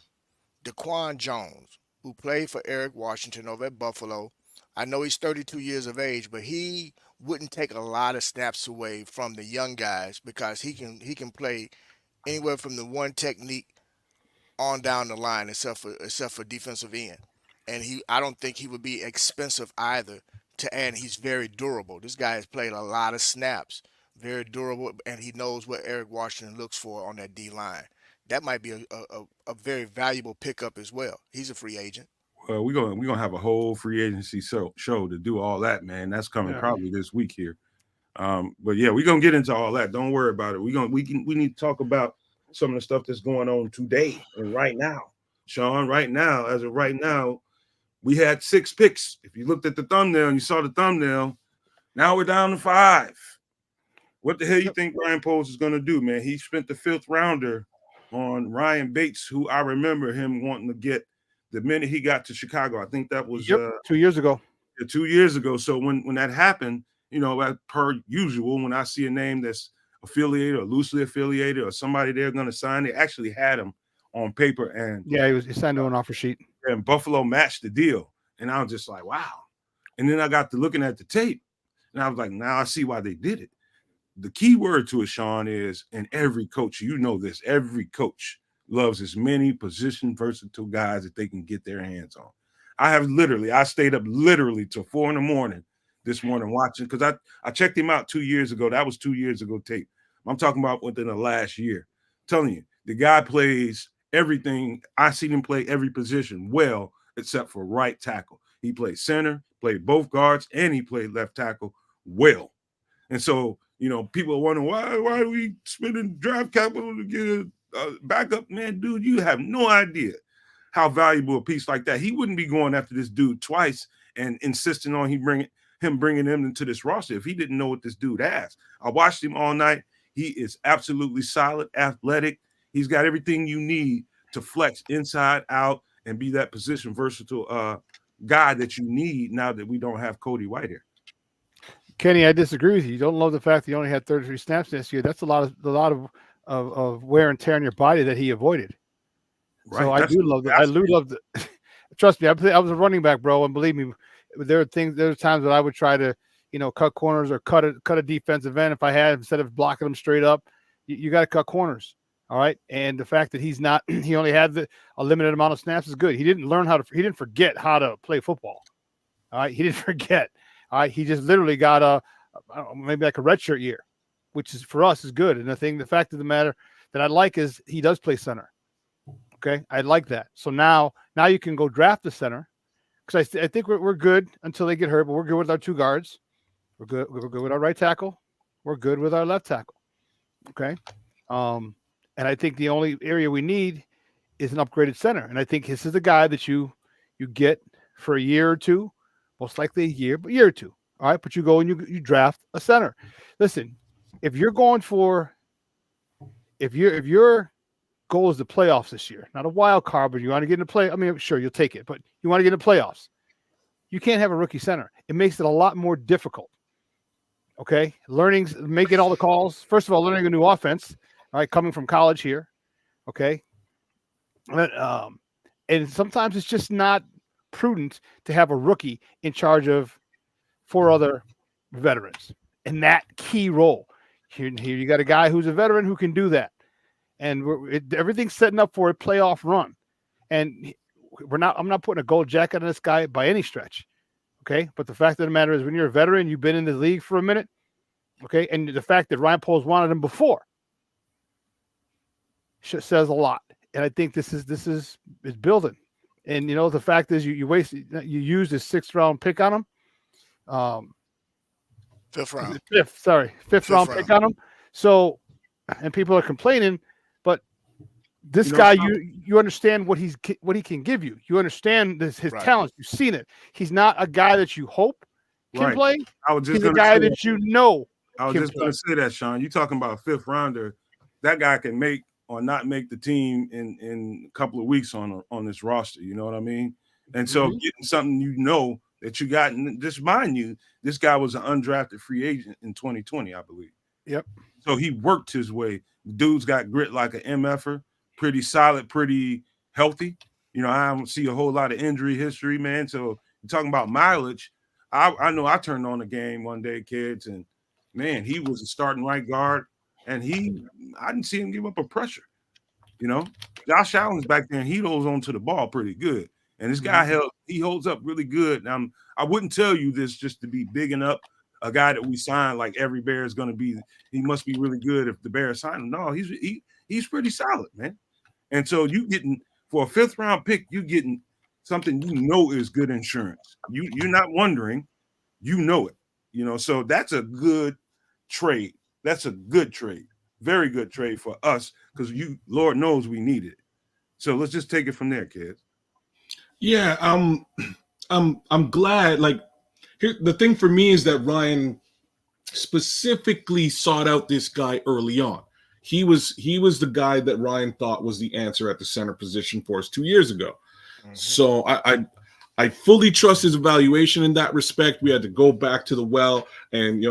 Speaker 2: Daquan Jones, who played for Eric Washington over at Buffalo. I know he's 32 years of age, but he wouldn't take a lot of snaps away from the young guys because he can play anywhere from the one technique on down the line, except for defensive end. And I don't think he would be expensive either to add. He's very durable. This guy has played a lot of snaps, very durable, and he knows what Eric Washington looks for on that D line. That might be a very valuable pickup as well. He's a free agent.
Speaker 1: Well, we're gonna have a whole free agency show to do all that, man. That's coming probably this week here. But yeah, we're gonna get into all that. Don't worry about it. We need to talk about some of the stuff that's going on today and right now. Shawn, as of right now, we had 6 picks. If you looked at the thumbnail and you saw the thumbnail, now we're down to 5. What the hell you think Ryan Poles is gonna do, man? He spent the 5th rounder on Ryan Bates, who I remember him wanting to get the minute he got to Chicago. I think that was
Speaker 4: 2 years ago.
Speaker 1: 2 years ago. So when that happened, per usual, when I see a name that's affiliated or loosely affiliated or somebody they're going to sign, they actually had him on paper. And
Speaker 4: he signed to an offer sheet.
Speaker 1: And Buffalo matched the deal. And I was just like, wow. And then I got to looking at the tape, and I was like, now I see why they did it. The key word to it, Shawn, is, and every coach, this, every coach loves as many position versatile guys that they can get their hands on. I stayed up literally till 4 a.m. this morning watching, because I checked him out 2 years ago. That was 2 years ago tape. I'm talking about within the last year. I'm telling you, the guy plays everything. I seen him play every position well, except for right tackle. He played center, played both guards, and he played left tackle well. And so, people are wondering why are we spending draft capital to get a backup? Man, dude, you have no idea how valuable a piece like that. He wouldn't be going after this dude twice and insisting on bringing him into this roster if he didn't know what this dude has. I watched him all night. He is absolutely solid, athletic. He's got everything you need to flex inside, out, and be that position versatile guy that you need now that we don't have Cody White here.
Speaker 4: Kenny, I disagree with you. You don't love the fact that he only had 33 snaps this year. That's a lot of wear and tear on your body that he avoided. Right. So I do love that. I do love the. Trust me, I was a running back, bro, and believe me, there are times that I would try to, cut corners or cut a defensive end if I had, instead of blocking them straight up. You got to cut corners, all right. And the fact that he only had a limited amount of snaps is good. He didn't forget how to play football, all right. He didn't forget. All right, he just literally got maybe like a redshirt year, which is for us is good. And the fact of the matter that I like is he does play center. Okay, I like that. So now you can go draft the center, because I think we're good until they get hurt. But we're good with our two guards. We're good with our right tackle. We're good with our left tackle. Okay, and I think the only area we need is an upgraded center. And I think this is the guy that you get for a year or two. Most likely a year or two. All right. But you go and you draft a center. Listen, if your goal is the playoffs this year, not a wild card, but you want to get into play. I mean, sure, you'll take it, but you want to get into playoffs. You can't have a rookie center. It makes it a lot more difficult. Okay. Making all the calls. First of all, learning a new offense, all right, coming from college here. Okay. And sometimes it's just not prudent to have a rookie in charge of 4 other veterans in that key role. Here you got a guy who's a veteran who can do that, and everything's setting up for a playoff run. And I'm not putting a gold jacket on this guy by any stretch, okay? But the fact of the matter is, when you're a veteran, you've been in the league for a minute, okay, and the fact that Ryan Poles wanted him before says a lot. And I think this is building. And the fact is, you used a 6th round pick on him.
Speaker 2: 5th round.
Speaker 4: Fifth round pick on him. So, and people are complaining, but this guy, you understand what he can give you. You understand his talents. You've seen it. He's not a guy that you hope can play. He's a guy that
Speaker 1: I was just going to say that, Shawn. You're talking about a 5th rounder. That guy can make or not make the team in a couple of weeks on this roster. You know what I mean? And so getting something that you got, and just mind you, this guy was an undrafted free agent in 2020, I believe.
Speaker 4: Yep.
Speaker 1: So he worked his way. Dude's got grit like an MFer, pretty solid, pretty healthy. I don't see a whole lot of injury history, man. So you're talking about mileage. I know I turned on the game one day, kids, and man, he was a starting right guard. And I didn't see him give up a pressure. Josh Allen's back there, and he holds on to the ball pretty good. And this guy he holds up really good. Now, I wouldn't tell you this just to be bigging up a guy that we signed like every Bear is going to be. He must be really good if the Bears sign him. No, he's pretty solid, man. And so you getting for a 5th round pick, you getting something is good insurance. You're not wondering, it. So that's a good trade. That's a good trade, very good trade for us, because Lord knows we need it. So let's just take it from there, kids.
Speaker 3: Yeah, I'm glad. Like, here, the thing for me is that Ryan specifically sought out this guy early on. He was the guy that Ryan thought was the answer at the center position for us 2 years ago. Mm-hmm. So I fully trust his evaluation in that respect. We had to go back to the well and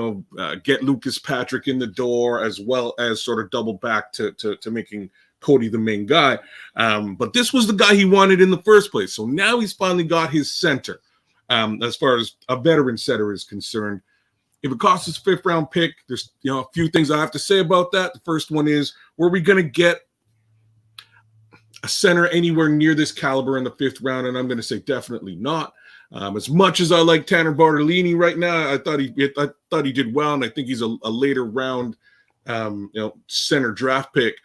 Speaker 3: get Lucas Patrick in the door, as well as sort of double back to making Cody the main guy. But this was the guy he wanted in the first place. So now he's finally got his center. As far as a veteran center is concerned, if it costs us a 5th round pick, there's a few things I have to say about that. The first one is, were we going to get a center anywhere near this caliber in the 5th round? And I'm going to say definitely not. As much as I like Tanner Bartolini right now, I thought he did well, and I think he's a later round, center draft pick.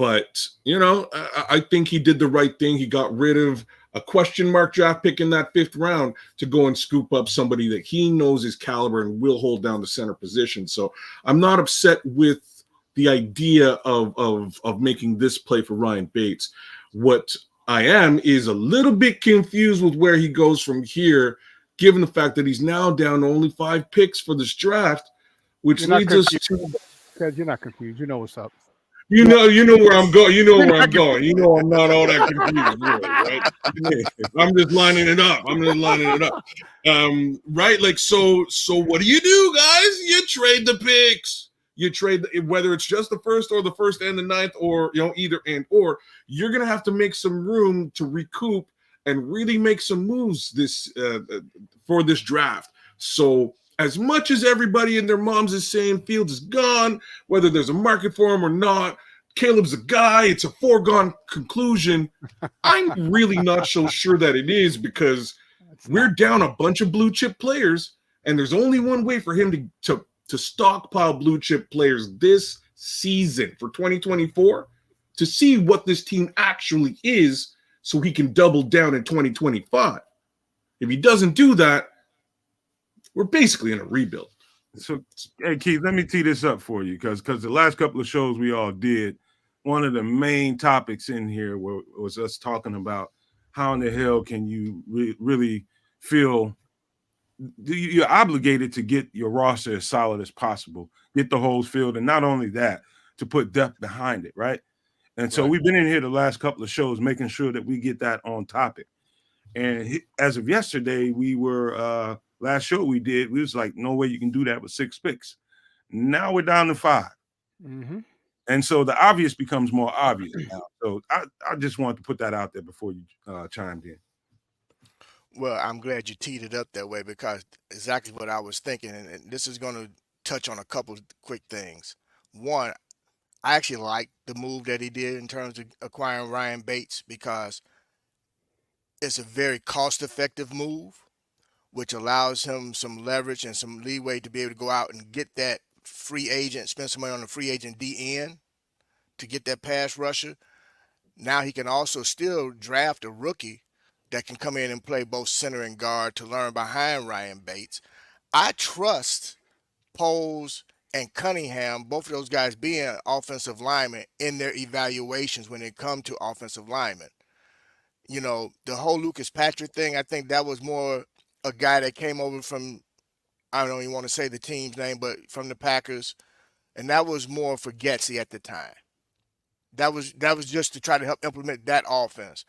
Speaker 3: But, I think he did the right thing. He got rid of a question mark draft pick in that 5th round to go and scoop up somebody that he knows is caliber and will hold down the center position. So I'm not upset with the idea of making this play for Ryan Bates. What I am is a little bit confused with where he goes from here, given the fact that he's now down to only 5 picks for this draft, which leads us to...
Speaker 4: Because you're not confused. You know what's up.
Speaker 3: You know where I'm going. You know where I'm going. You know I'm not all that confused, really, right? I'm just lining it up. Right? Like, so what do you do, guys? You trade the picks. You trade, whether it's just the 1st or the 1st and the 9th, or either and or. You're gonna have to make some room to recoup and really make some moves for this draft. So, as much as everybody and their moms is saying Fields is gone, whether there's a market for him or not, Caleb's a guy, it's a foregone conclusion. I'm really not so sure that it is, because we're down a bunch of blue chip players, and there's only one way for him to stockpile blue chip players this season for 2024, to see what this team actually is, so he can double down in 2025. If he doesn't do that, we're basically in a rebuild.
Speaker 1: So, hey, Keith, let me tee this up for you, because the last couple of shows we all did, one of the main topics in here was us talking about how in the hell can you really feel you're obligated to get your roster as solid as possible, get the holes filled, and not only that, to put depth behind it, right? And so we've been in here the last couple of shows making sure that we get that on topic. And as of yesterday, we were last show we did, we was like, no way you can do that with 6 picks. Now we're down to 5.
Speaker 4: Mm-hmm.
Speaker 1: And so the obvious becomes more obvious now. So I just wanted to put that out there before you chimed in.
Speaker 2: Well, I'm glad you teed it up that way, because exactly what I was thinking. And this is going to touch on a couple of quick things. One, I actually like the move that he did in terms of acquiring Ryan Bates, because it's a very cost-effective move, which allows him some leverage and some leeway to be able to go out and get that free agent, spend some money on the free agent DN to get that pass rusher. Now he can also still draft a rookie that can come in and play both center and guard to learn behind Ryan Bates. I trust Poles and Cunningham, both of those guys being offensive linemen, in their evaluations when they come to offensive linemen. The whole Lucas Patrick thing, I think that was more a guy that came over from, I don't even want to say the team's name, but from the Packers, and that was more for Getsy at the time. That was just to try to help implement that offense.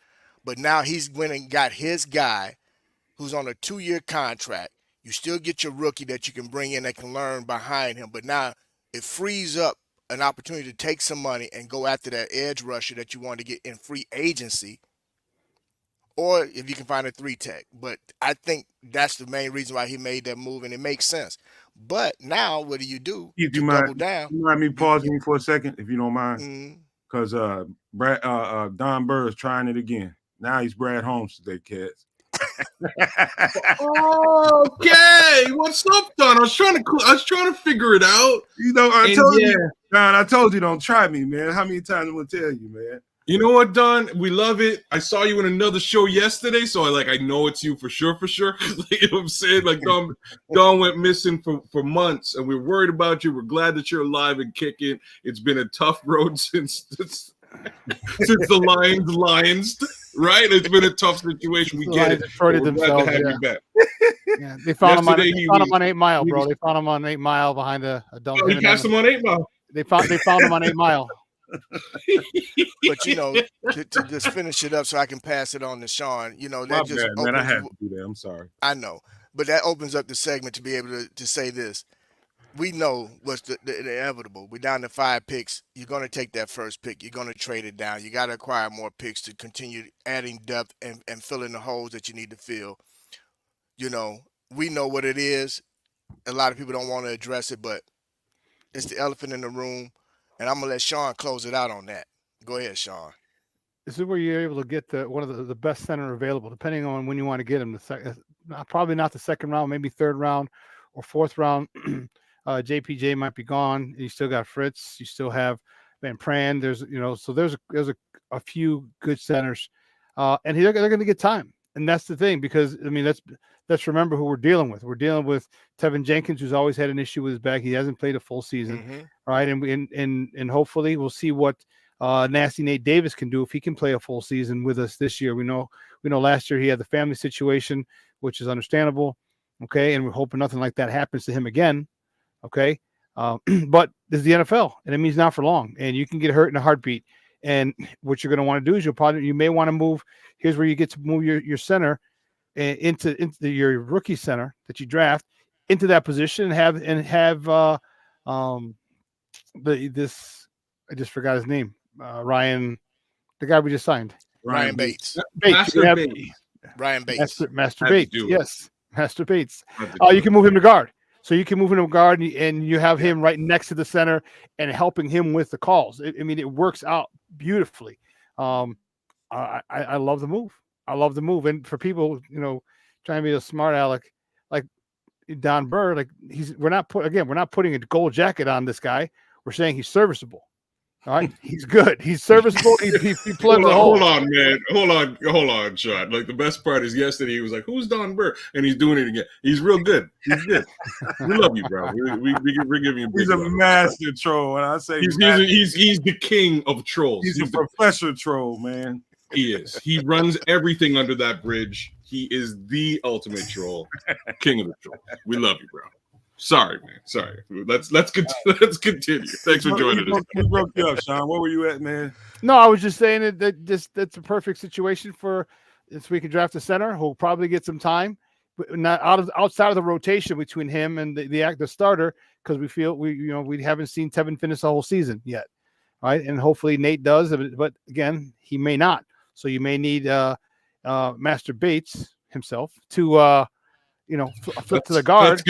Speaker 2: But now he's went and got his guy who's on a 2-year contract. You still get your rookie that you can bring in that can learn behind him, but now it frees up an opportunity to take some money and go after that edge rusher that you want to get in free agency, or if you can find a 3-tech. But I think that's the main reason why he made that move, and it makes sense. But now, what do you do to double down?
Speaker 1: You mind me pausing for a second, if you don't mind? Because Don Burr is trying it again. Now he's Brad Holmes today, kids.
Speaker 3: Okay, what's up, Don? I was trying to figure it out.
Speaker 1: I told you don't try me, man. How many times I'm gonna tell you, man?
Speaker 3: You know what, Don? We love it. I saw you in another show yesterday, so I know it's you for sure. You know what I'm saying? Like, Don went missing for months, and we're worried about you. We're glad that you're alive and kicking. It's been a tough road since the Lions, right? It's been a tough situation. We get it. We're glad to have you back.
Speaker 4: Yeah, they found him on 8 Mile, bro. They found him on 8 Mile behind a dump.
Speaker 3: Oh, he passed him on 8 Mile.
Speaker 4: They found him on 8 Mile.
Speaker 2: But to just finish it up so I can pass it on to Shawn, that just opens,
Speaker 1: man, I had to do that. I'm sorry.
Speaker 2: I know, but that opens up the segment to be able to say this. We know what's the inevitable. We're down to 5 picks. You're going to take that first pick. You're going to trade it down. You got to acquire more picks to continue adding depth and filling the holes that you need to fill. We know what it is. A lot of people don't want to address it, but it's the elephant in the room. And I'm going to let Shawn close it out on that. Go ahead, Shawn.
Speaker 4: This is where you're able to get one of the best center available, depending on when you want to get him. Probably not the 2nd round, maybe 3rd round or 4th round. JPJ might be gone. You still got Fritz. You still have Van Pran. There's a few good centers, and they're going to get time. And that's the thing, because I mean, let's remember who we're dealing with. We're dealing with Tevin Jenkins, who's always had an issue with his back. He hasn't played a full season, right? And hopefully we'll see what Nasty Nate Davis can do if he can play a full season with us this year. We know last year he had the family situation, which is understandable, okay, and we're hoping nothing like that happens to him again, okay. But this is the NFL, and it means not for long, and you can get hurt in a heartbeat. And what you're going to want to do is you may want to move. Here's where you get to move your center into your rookie center that you draft into that position, and have this, I just forgot his name, Ryan, the guy we just signed,
Speaker 2: Ryan Bates.
Speaker 1: Master Bates.
Speaker 2: Ryan Bates.
Speaker 4: Master Bates. Yes, Master Bates. You can move him to guard. So you can move him to guard, and you have him right next to the center and helping him with the calls. I mean, it works out beautifully. I love the move. I love the move. And for people, trying to be a smart aleck, like Don Burr, like we're not putting a gold jacket on this guy. We're saying he's serviceable. All right, he's good. He's serviceable. He plugs the hole.
Speaker 3: Hold on, man. Hold on, Shawn. Like, the best part is yesterday he was like, "Who's Don Burr?" And he's doing it again. He's real good. He's good. We love you, bro. We're giving you.
Speaker 1: He's a master troll. When I say
Speaker 3: he's the king of trolls.
Speaker 1: He's a professor troll, man.
Speaker 3: He is. He runs everything under that bridge. He is the ultimate troll, king of the trolls. We love you, bro. Sorry, man. Sorry. Let's continue. Thanks for joining us.
Speaker 1: We broke you up, Shawn. Where were you at, man?
Speaker 4: No, I was just saying that's a perfect situation for this. We can draft a center who'll probably get some time, but not outside of the rotation between him and the starter, because we feel we haven't seen Tevin finish the whole season yet, right? And hopefully Nate does, but again, he may not. So you may need Master Bates himself to flip to the guard,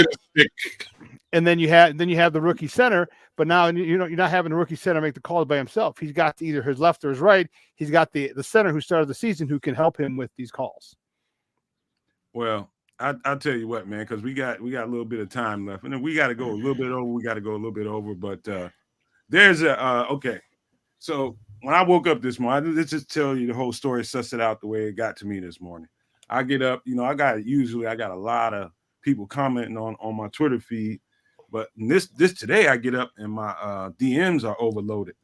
Speaker 4: and then you have the rookie center. But now you're not having the rookie center make the call by himself. He's got either his left or his right. He's got the center who started the season who can help him with these calls.
Speaker 1: Well, I'll tell you what, man, because we got a little bit of time left, and then we got to go a little bit over. We got to go a little bit over, but there's okay. So when I woke up this morning, let's just tell you the whole story, suss it out the way it got to me this morning. I get up, I got a lot of people commenting on my Twitter feed, but this today I get up and my DMs are overloaded,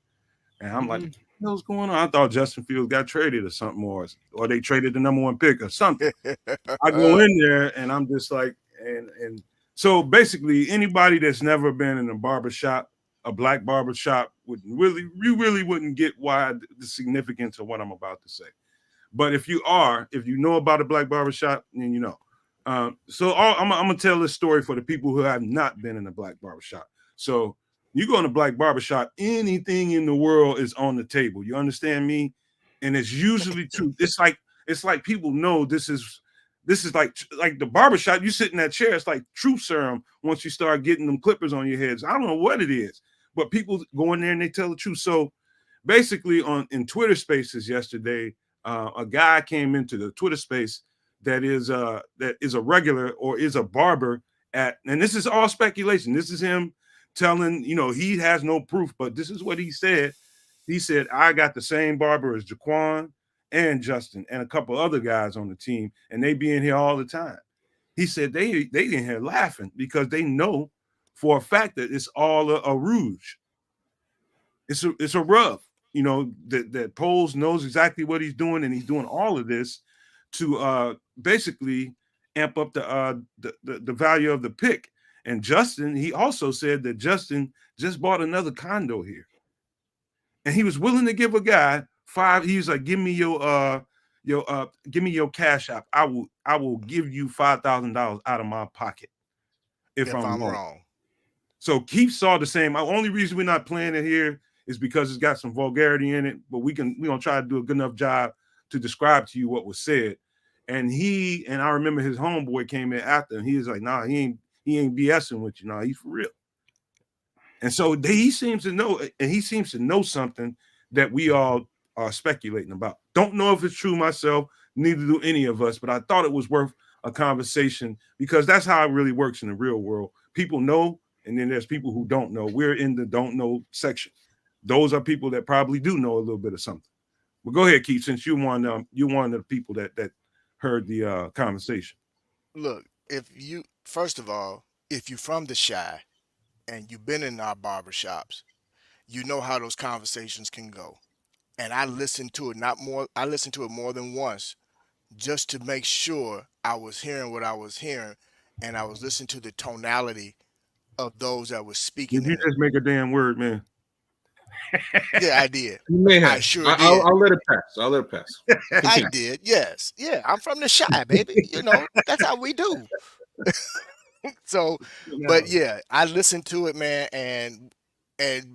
Speaker 1: and I'm like, what's going on? I thought Justin Fields got traded or something, or they traded the number 1 pick or something. I go in there and I'm just like, and so basically anybody that's never been in a black barbershop you really wouldn't get why the significance of what I'm about to say. But if you know about a black barbershop, then you know. So I'm gonna tell this story for the people who have not been in a black barbershop. So you go in a black barbershop, anything in the world is on the table. You understand me? And it's usually true. It's like people know this is like the barbershop. You sit in that chair, it's like truth serum once you start getting them clippers on your heads. I don't know what it is, but people go in there and they tell the truth. So basically in Twitter Spaces yesterday, a guy came into the Twitter space that is a regular or is a barber and this is all speculation. This is him telling, he has no proof, but this is what he said. He said, I got the same barber as Jaquan and Justin and a couple other guys on the team, and they be in here all the time. He said they in here laughing because they know for a fact that it's all a rouge. It's a rub. That Poles knows exactly what he's doing, and he's doing all of this to basically amp up the value of the pick. And Justin, he also said that Justin just bought another condo here, and he was willing to give a guy $5. He was like, "Give me your cash app. I will give you $5,000 out of my pocket if I'm wrong." So Keith saw the same. The only reason we're not playing it here is because it's got some vulgarity in it, but we're gonna try to do a good enough job to describe to you what was said. And I remember his homeboy came in after, and he was like, "Nah, he ain't BSing with you. Nah, he's for real." And so he seems to know, and he seems to know something that we all are speculating about. Don't know if it's true myself, neither do any of us, but I thought it was worth a conversation because that's how it really works in the real world. People know, and then there's people who don't know. We're in the don't know section. those are people that probably do know a little bit of something. Well, go ahead, Keith, since you're one of the people that heard the conversation.
Speaker 2: Look, first of all, if you're from the Chi and you've been in our barbershops, you know how those conversations can go. And I listened to it more than once just to make sure I was hearing what I was hearing, and I was listening to the tonality of those that were speaking.
Speaker 1: Did you just make a damn word, man?
Speaker 2: Yeah, I did.
Speaker 3: You may have.
Speaker 2: I sure did.
Speaker 3: I'll let it pass.
Speaker 2: I did. Yes. Yeah. I'm from the Chi, baby. You know, that's how we do. So, but yeah, I listened to it, man, and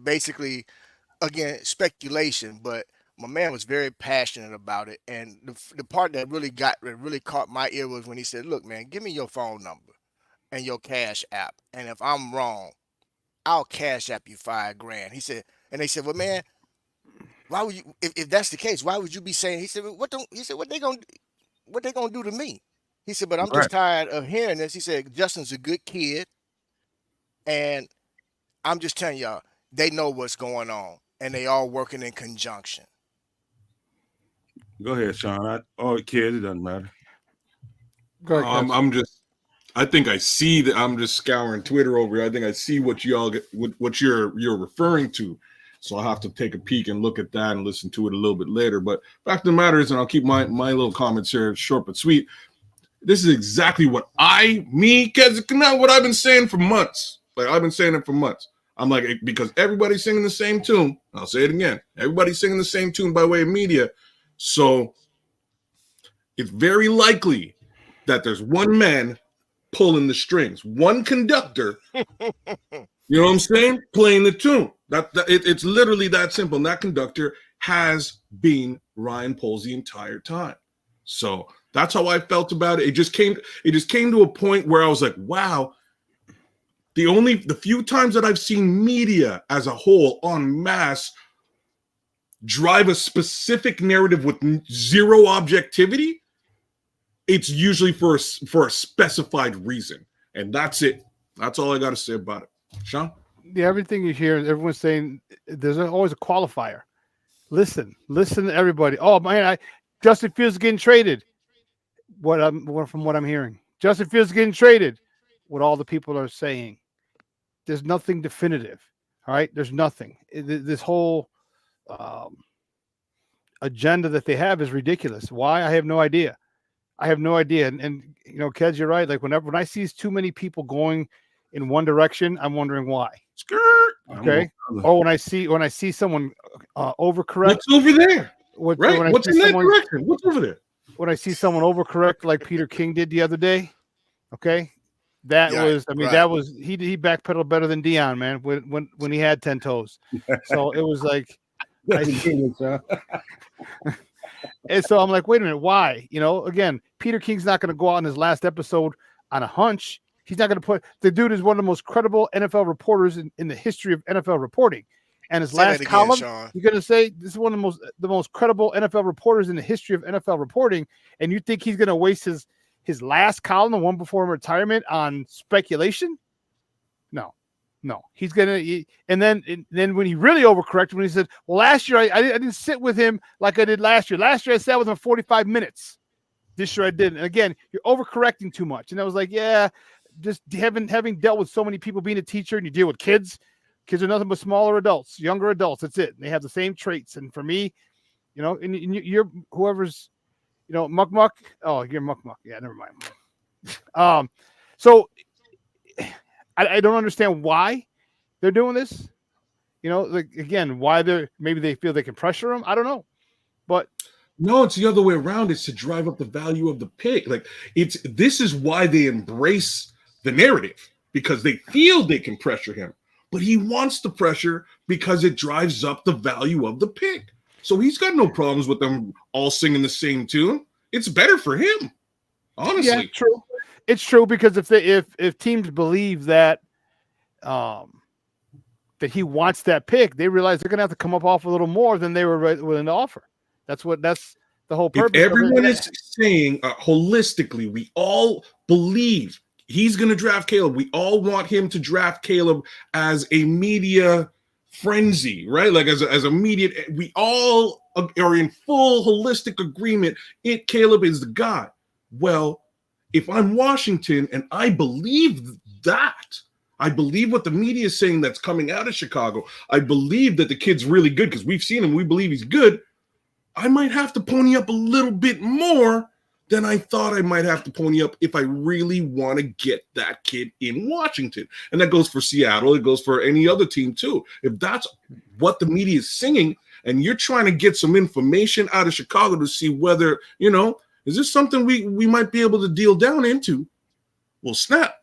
Speaker 2: basically, again, speculation, but my man was very passionate about it. And the part that really caught my ear was when he said, "Look, man, give me your phone number and your Cash App, and if I'm wrong, I'll Cash App you $5,000." He said, and they said, "Well, man, why would you? If that's the case, why would you be saying?" He said, "What they gonna do to me?" He said, "But I'm just tired of hearing this." He said, "Justin's a good kid, and I'm just telling y'all, they know what's going on, and they all working in conjunction."
Speaker 1: Go ahead, Shawn. Kids, it doesn't matter.
Speaker 4: Go ahead,
Speaker 3: I think I see that. I'm just scouring Twitter over here. I think I see what you're referring to. So I'll have to take a peek and look at that and listen to it a little bit later. But fact of the matter is, and I'll keep my little comments here short but sweet. This is exactly what what I've been saying for months. Like, I've been saying it for months. I'm like, because everybody's singing the same tune. I'll say it again. Everybody's singing the same tune by way of media. So it's very likely that there's one man pulling the strings, one conductor, you know what I'm saying, playing the tune. It's literally that simple. And that conductor has been Ryan Poles the entire time. So that's how I felt about it. It just came to a point where I was like, wow. The few times that I've seen media as a whole en masse drive a specific narrative with zero objectivity, it's usually for a specified reason. And that's it. That's all I got to say about it. Shawn?
Speaker 4: Yeah, everything you hear, everyone's saying there's always a qualifier. Listen to everybody. Oh man, Justin Fields is getting traded. From what I'm hearing, Justin Fields is getting traded. What all the people are saying, there's nothing definitive. All right, there's nothing. This whole agenda that they have is ridiculous. Why? I have no idea. And you know, Kez, you're right. Like when I see too many people going in one direction, I'm wondering why.
Speaker 1: Skirt.
Speaker 4: Okay. Or when I see someone overcorrect.
Speaker 3: What's over there?
Speaker 4: What's
Speaker 3: in that direction? What's over there?
Speaker 4: When I see someone overcorrect like Peter King did the other day, okay, he backpedaled better than Dion, man, when he had 10 toes. So it was like, and so I'm like, wait a minute, why? You know, again, Peter King's not going to go out in his last episode on a hunch. He's not going to the dude is one of the most credible NFL reporters in the history of NFL reporting. And his last column,
Speaker 2: Shawn.
Speaker 4: you're going to say this is one of the most credible NFL reporters in the history of NFL reporting, and you think he's going to waste his last column, the one before retirement, on speculation? No. He's going to, and then when he really overcorrected, when he said, well, last year I didn't sit with him like I did last year. Last year I sat with him 45 minutes. This year I didn't. And again, you're overcorrecting too much. And I was like, yeah, just having dealt with so many people being a teacher, and you deal with kids. Kids are nothing but smaller adults, younger adults. That's it. They have the same traits. And for me, you know, and you're whoever's, you know, Muck. Oh, you're Muck. Yeah, never mind. So I don't understand why they're doing this. You know, like, again, why maybe they feel they can pressure them. I don't know, but
Speaker 3: no, it's the other way around. It's to drive up the value of the pick. Like this is why they embrace the narrative, because they feel they can pressure him. But he wants the pressure because it drives up the value of the pick. So he's got no problems with them all singing the same tune. It's better for him, honestly.
Speaker 4: Yeah, true. It's true, because if teams believe that that he wants that pick, they realize they're going to have to come up off a little more than they were willing to offer. That's the whole purpose.
Speaker 3: If everyone is saying holistically, we all believe he's going to draft Caleb. We all want him to draft Caleb as a media frenzy, right? Like as a media, we all are in full holistic agreement. Caleb is the guy. Well, if I'm Washington and I believe that, I believe what the media is saying that's coming out of Chicago, I believe that the kid's really good because we've seen him, we believe he's good, I might have to pony up a little bit more than I thought I might have to pony up if I really want to get that kid in Washington. And that goes for Seattle. It goes for any other team too. If that's what the media is singing and you're trying to get some information out of Chicago to see whether, is this something we might be able to deal down into? Well, snap.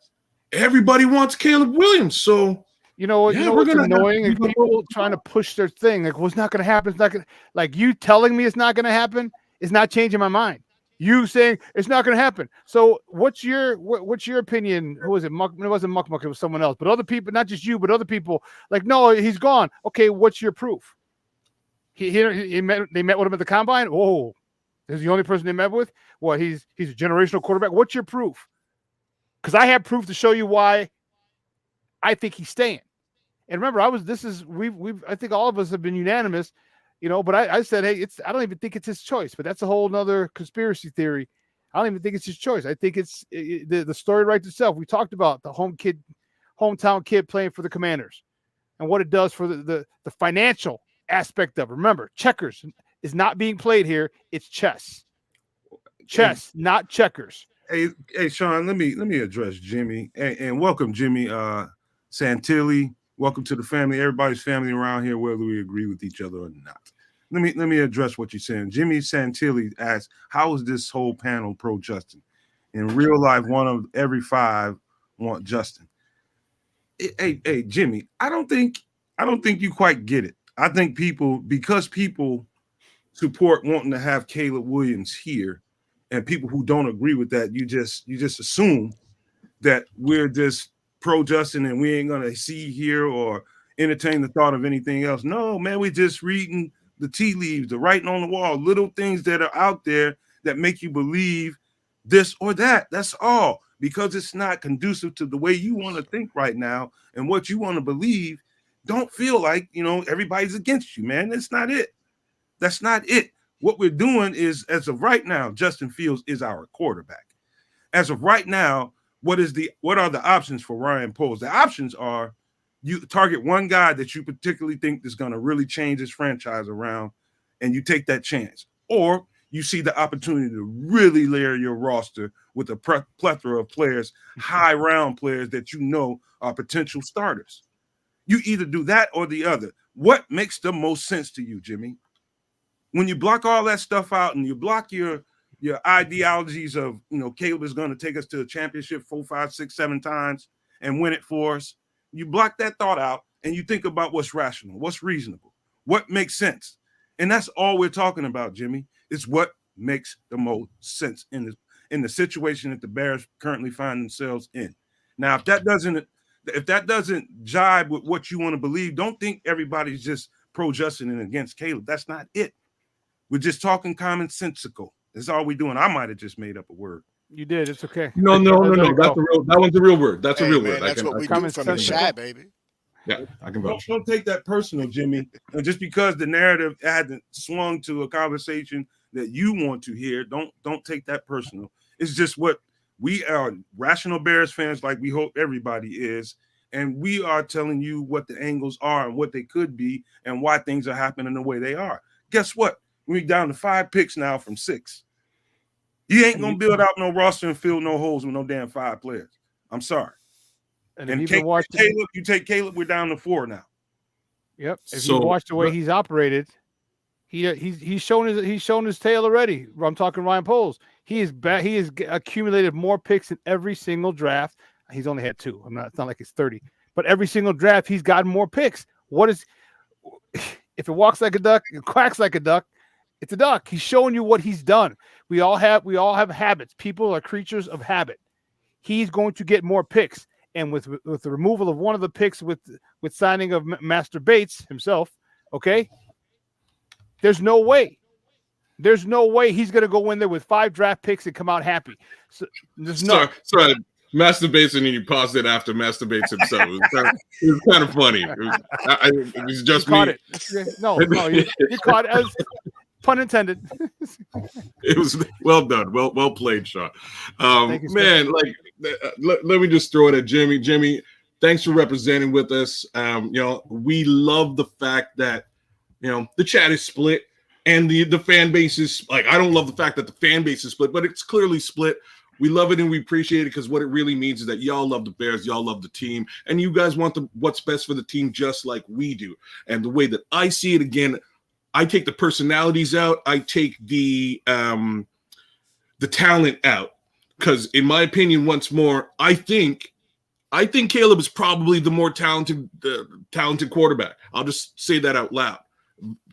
Speaker 3: Everybody wants Caleb Williams. So
Speaker 4: you know what? What's annoying is people trying to push their thing. Like, well, it's not going to happen. It's not going to, like, you telling me it's not going to happen is not changing my mind. You saying it's not going to happen. So what's your opinion? Who was it? Muck? It wasn't Muck. It was someone else. But other people, not just you, but other people, like, no, he's gone. Okay, what's your proof? They met with him at the combine. Oh, this is the only person they met with. What? He's a generational quarterback. What's your proof? Because I have proof to show you why I think he's staying. And remember, I think all of us have been unanimous. But I said, hey, I don't even think it's his choice, but that's a whole nother conspiracy theory. I don't even think it's his choice. I think it's the story writes itself. We talked about the hometown kid playing for the Commanders and what it does for the financial aspect of it. Remember, checkers is not being played here. It's chess, not checkers.
Speaker 1: Hey, Shawn, let me address Jimmy and welcome Jimmy Santilli. Welcome to the family. Everybody's family around here, whether we agree with each other or not. Let me address what you're saying. Jimmy Santilli asked, "How is this whole panel pro Justin?" In real life, 1 of every 5 want Justin. Hey, Jimmy, I don't think you quite get it. I think because people support wanting to have Caleb Williams here, and people who don't agree with that, you just assume that we're just pro Justin and we ain't gonna see, hear, or entertain the thought of anything else. No, man, we just reading the tea leaves, the writing on the wall, little things that are out there that make you believe this or that. That's all, because it's not conducive to the way you want to think right now and what you want to believe. Don't feel like everybody's against you, man. That's not it. That's not it. What we're doing is, as of right now, Justin Fields is our quarterback. As of right now, what are the options for Ryan Poles? The options are you target one guy that you particularly think is going to really change this franchise around, and you take that chance. Or you see the opportunity to really layer your roster with a plethora of players, high round players that are potential starters. You either do that or the other. What makes the most sense to you, Jimmy? When you block all that stuff out and you block your ideologies of, Caleb is going to take us to a championship 4, 5, 6, 7 times and win it for us. You block that thought out and you think about what's rational, what's reasonable, what makes sense. And that's all we're talking about, Jimmy. It's what makes the most sense in the situation that the Bears currently find themselves in. Now, if that doesn't jibe with what you want to believe, don't think everybody's just pro Justin and against Caleb. That's not it. We're just talking commonsensical. That's all we're doing. I might have just made up a word.
Speaker 4: You did. It's okay.
Speaker 3: No. That one's a real word. That's a real word.
Speaker 2: That's what we do from the shy, baby.
Speaker 3: Yeah, I can vouch.
Speaker 1: Don't take that personal, Jimmy. And just because the narrative hasn't swung to a conversation that you want to hear, don't take that personal. It's just what we are, rational Bears fans, like we hope everybody is, and we are telling you what the angles are and what they could be and why things are happening the way they are. Guess what? We're down to 5 picks now from 6. You ain't gonna build out no roster and fill no holes with no damn 5 players. I'm sorry. And Caleb, you take Caleb, we're down to 4 now.
Speaker 4: Yep. If you watch the way he's operated, he's shown his tail already. I'm talking Ryan Poles. He has accumulated more picks in every single draft. He's only had 2. It's not like it's 30, but every single draft he's gotten more picks. If it walks like a duck, it quacks like a duck, it's a duck. He's showing you what he's done. We all have habits. People are creatures of habit. He's going to get more picks. And with the removal of one of the picks with signing of Master Bates himself, okay, there's no way he's going to go in there with 5 draft picks and come out happy. So there's
Speaker 3: Sorry, masturbates and he paused it after masturbates himself. It was kind of funny. It was just
Speaker 4: you caught
Speaker 3: me.
Speaker 4: it. No, you caught it. As pun intended.
Speaker 3: It was well done. Well played, Shawn.
Speaker 4: Thank you, sir.
Speaker 3: Man, like let me just throw it at Jimmy. Jimmy, thanks for representing with us. We love the fact that the chat is split and the fan base is like, I don't love the fact that the fan base is split, but it's clearly split. We love it and we appreciate it because what it really means is that y'all love the Bears, y'all love the team, and you guys want what's best for the team just like we do. And the way that I see it, again, I take the personalities out. I take the talent out because, in my opinion, once more, I think Caleb is probably the more talented quarterback. I'll just say that out loud.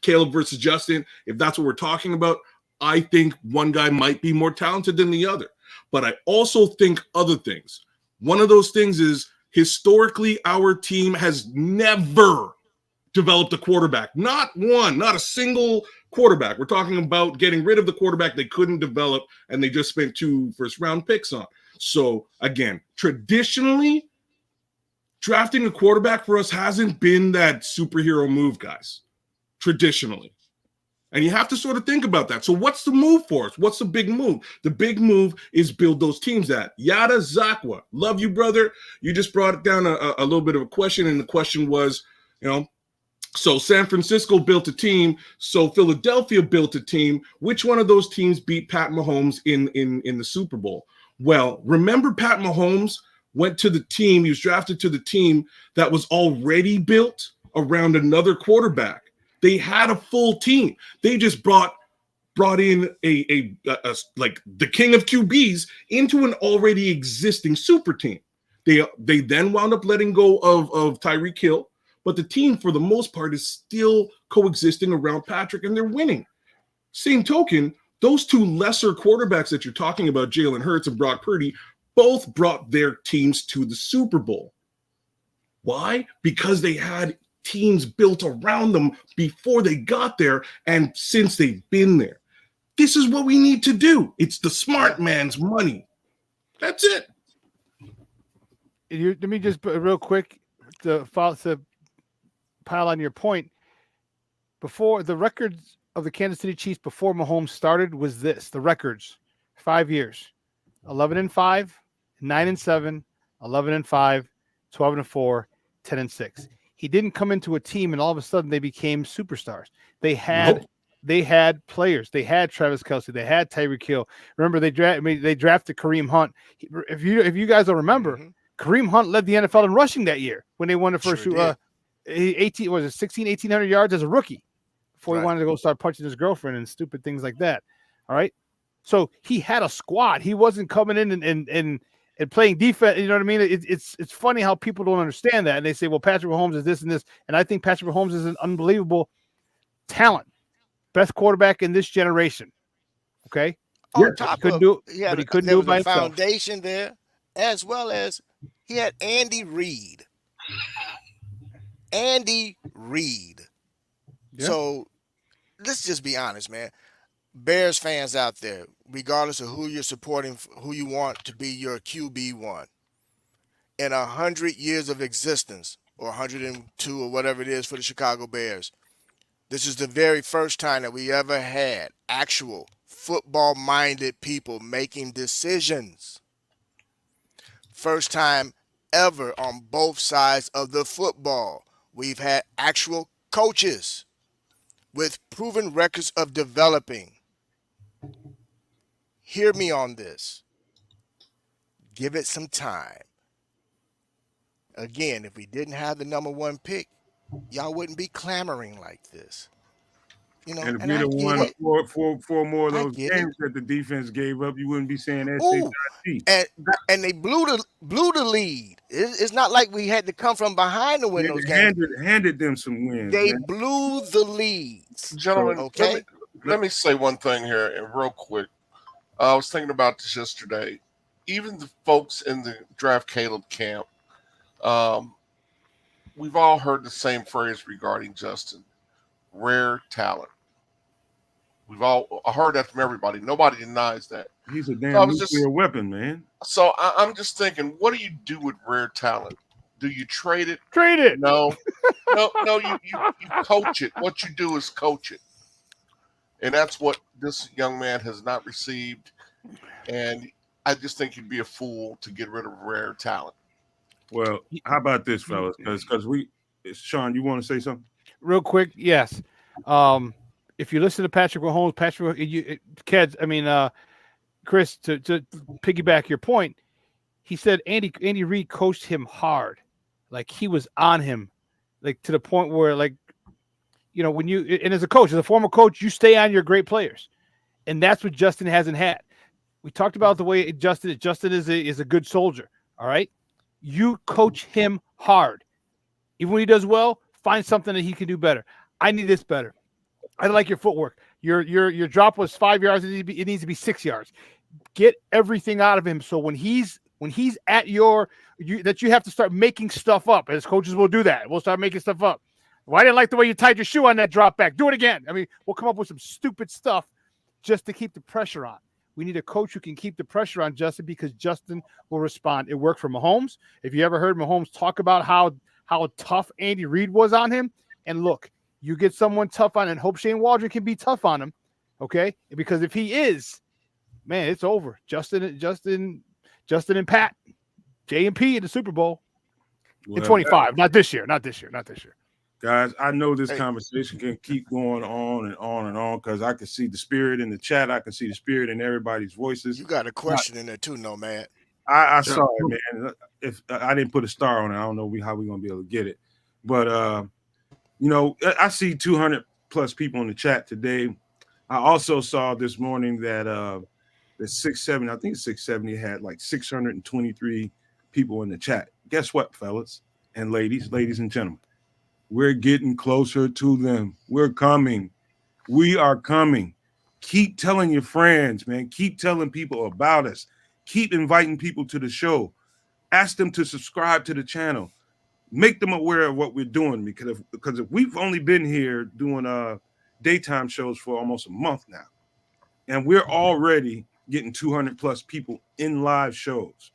Speaker 3: Caleb versus Justin, if that's what we're talking about, I think one guy might be more talented than the other. But I also think other things. One of those things is historically our team has never developed a quarterback. Not one, not a single quarterback. We're talking about getting rid of the quarterback they couldn't develop and they just spent 2 first-round picks on. So, again, traditionally, drafting a quarterback for us hasn't been that superhero move, guys. Traditionally. And you have to sort of think about that. So what's the move for us? What's the big move? The big move is build those teams at. Yada Zakwa. Love you, brother. You just brought it down a little bit of a question. And the question was, so San Francisco built a team. So Philadelphia built a team. Which one of those teams beat Pat Mahomes in the Super Bowl? Well, remember Pat Mahomes went to the team. He was drafted to the team that was already built around another quarterback. They had a full team. They just brought in a like the king of QBs into an already existing super team. They then wound up letting go of Tyreek Hill, but the team for the most part is still coexisting around Patrick, and they're winning. Same token, those 2 lesser quarterbacks that you're talking about, Jalen Hurts and Brock Purdy, both brought their teams to the Super Bowl. Why? Because they had teams built around them before they got there and since they've been there. This is what we need to do. It's the smart man's money. That's it.
Speaker 4: Let me just real quick to pile on your point. Before the records of the Kansas City Chiefs before Mahomes started was this: the records, 5 years, 11-5, 9-7, 11-5, 12-4, 10-6. He didn't come into a team and all of a sudden they became superstars. They had players. They had Travis Kelce. They had Tyreek Hill. Remember, they drafted Kareem Hunt. If you guys don't remember, Kareem Hunt led the NFL in rushing that year when they won the first 1,800 yards as a rookie before he wanted to go start punching his girlfriend and stupid things like that. All right. So he had a squad. He wasn't coming in and playing defense. You know what I mean? It's funny how people don't understand that. And they say, well, Patrick Mahomes is this and this. And I think Patrick Mahomes is an unbelievable talent. Best quarterback in this generation. Okay.
Speaker 2: On top
Speaker 4: couldn't
Speaker 2: of,
Speaker 4: do it, but he couldn't do it by himself.
Speaker 2: Foundation there, as well as he had Andy Reid. Yeah. So let's just be honest, man. Bears fans out there, regardless of who you're supporting, who you want to be your QB1, in 100 years of existence, or 102 or whatever it is for the Chicago Bears, this is the very first time that we ever had actual football-minded people making decisions. First time ever on both sides of the football. We've had actual coaches with proven records of developing. Hear me on this. Give it some time. Again, if we didn't have the number 1 pick, y'all wouldn't be clamoring like this.
Speaker 1: And if you'd have won 4 more of those games that the defense gave up, you wouldn't be saying that.
Speaker 2: And they blew the lead. It's not like we had to come from behind to win those games.
Speaker 1: Handed them some wins.
Speaker 2: They blew the leads.
Speaker 5: Gentlemen, okay. Let me say one thing here, and real quick. I was thinking about this yesterday. Even the folks in the Draft Caleb camp, we've all heard the same phrase regarding Justin: rare talent. We've all heard that from everybody. Nobody denies that.
Speaker 1: He's a damn nuclear weapon, man.
Speaker 5: So I'm just thinking, what do you do with rare talent? Do you trade it?
Speaker 4: Trade it.
Speaker 5: No. You coach it. What you do is coach it. And that's what this young man has not received. And I just think you'd be a fool to get rid of rare talent.
Speaker 1: Well, how about this, fellas? Because Shawn, you want to say something?
Speaker 4: Real quick, yes. If you listen to Patrick Mahomes, Chris, to piggyback your point, he said Andy Reid coached him hard, like he was on him, like to the point where, like, you know, when and as a coach, as a former coach, you stay on your great players, and that's what Justin hasn't had. We talked about the way Justin is a good soldier. All right, you coach him hard, even when he does well. Find something that he can do better. I need this better. I like your footwork. Your drop was 5 yards. It needs to be 6 yards. Get everything out of him. So when he's at that you have to start making stuff up. As coaches will do that. We'll start making stuff up. Well, I didn't like the way you tied your shoe on that drop back. Do it again. I mean, we'll come up with some stupid stuff just to keep the pressure on. We need a coach who can keep the pressure on Justin, because Justin will respond. It worked for Mahomes. If you ever heard Mahomes talk about how tough Andy Reid was on him, and look, you get someone tough on, and hope Shane Waldron can be tough on him, okay? Because if he is, man, it's over. Justin and Pat, J&P in the Super Bowl in 25. Not this year.
Speaker 1: Guys, I know this conversation can keep going on and on and on, because I can see the spirit in the chat. I can see the spirit in everybody's voices.
Speaker 2: You got a question in there too, Nomad.
Speaker 1: I saw it, man. If I didn't put a star on it, I don't know how we're going to be able to get it. But, you know, I see 200 plus people in the chat today. I also saw this morning that the 670, I think 670 had like 623 people in the chat. Guess what, fellas and ladies and gentlemen? We're getting closer to them. We're coming. We are coming. Keep telling your friends, man. Keep telling people about us. Keep inviting people to the show. Ask them to subscribe to the channel. Make them aware of what we're doing, because if we've only been here doing daytime shows for almost a month now, and we're already getting 200 plus people in live shows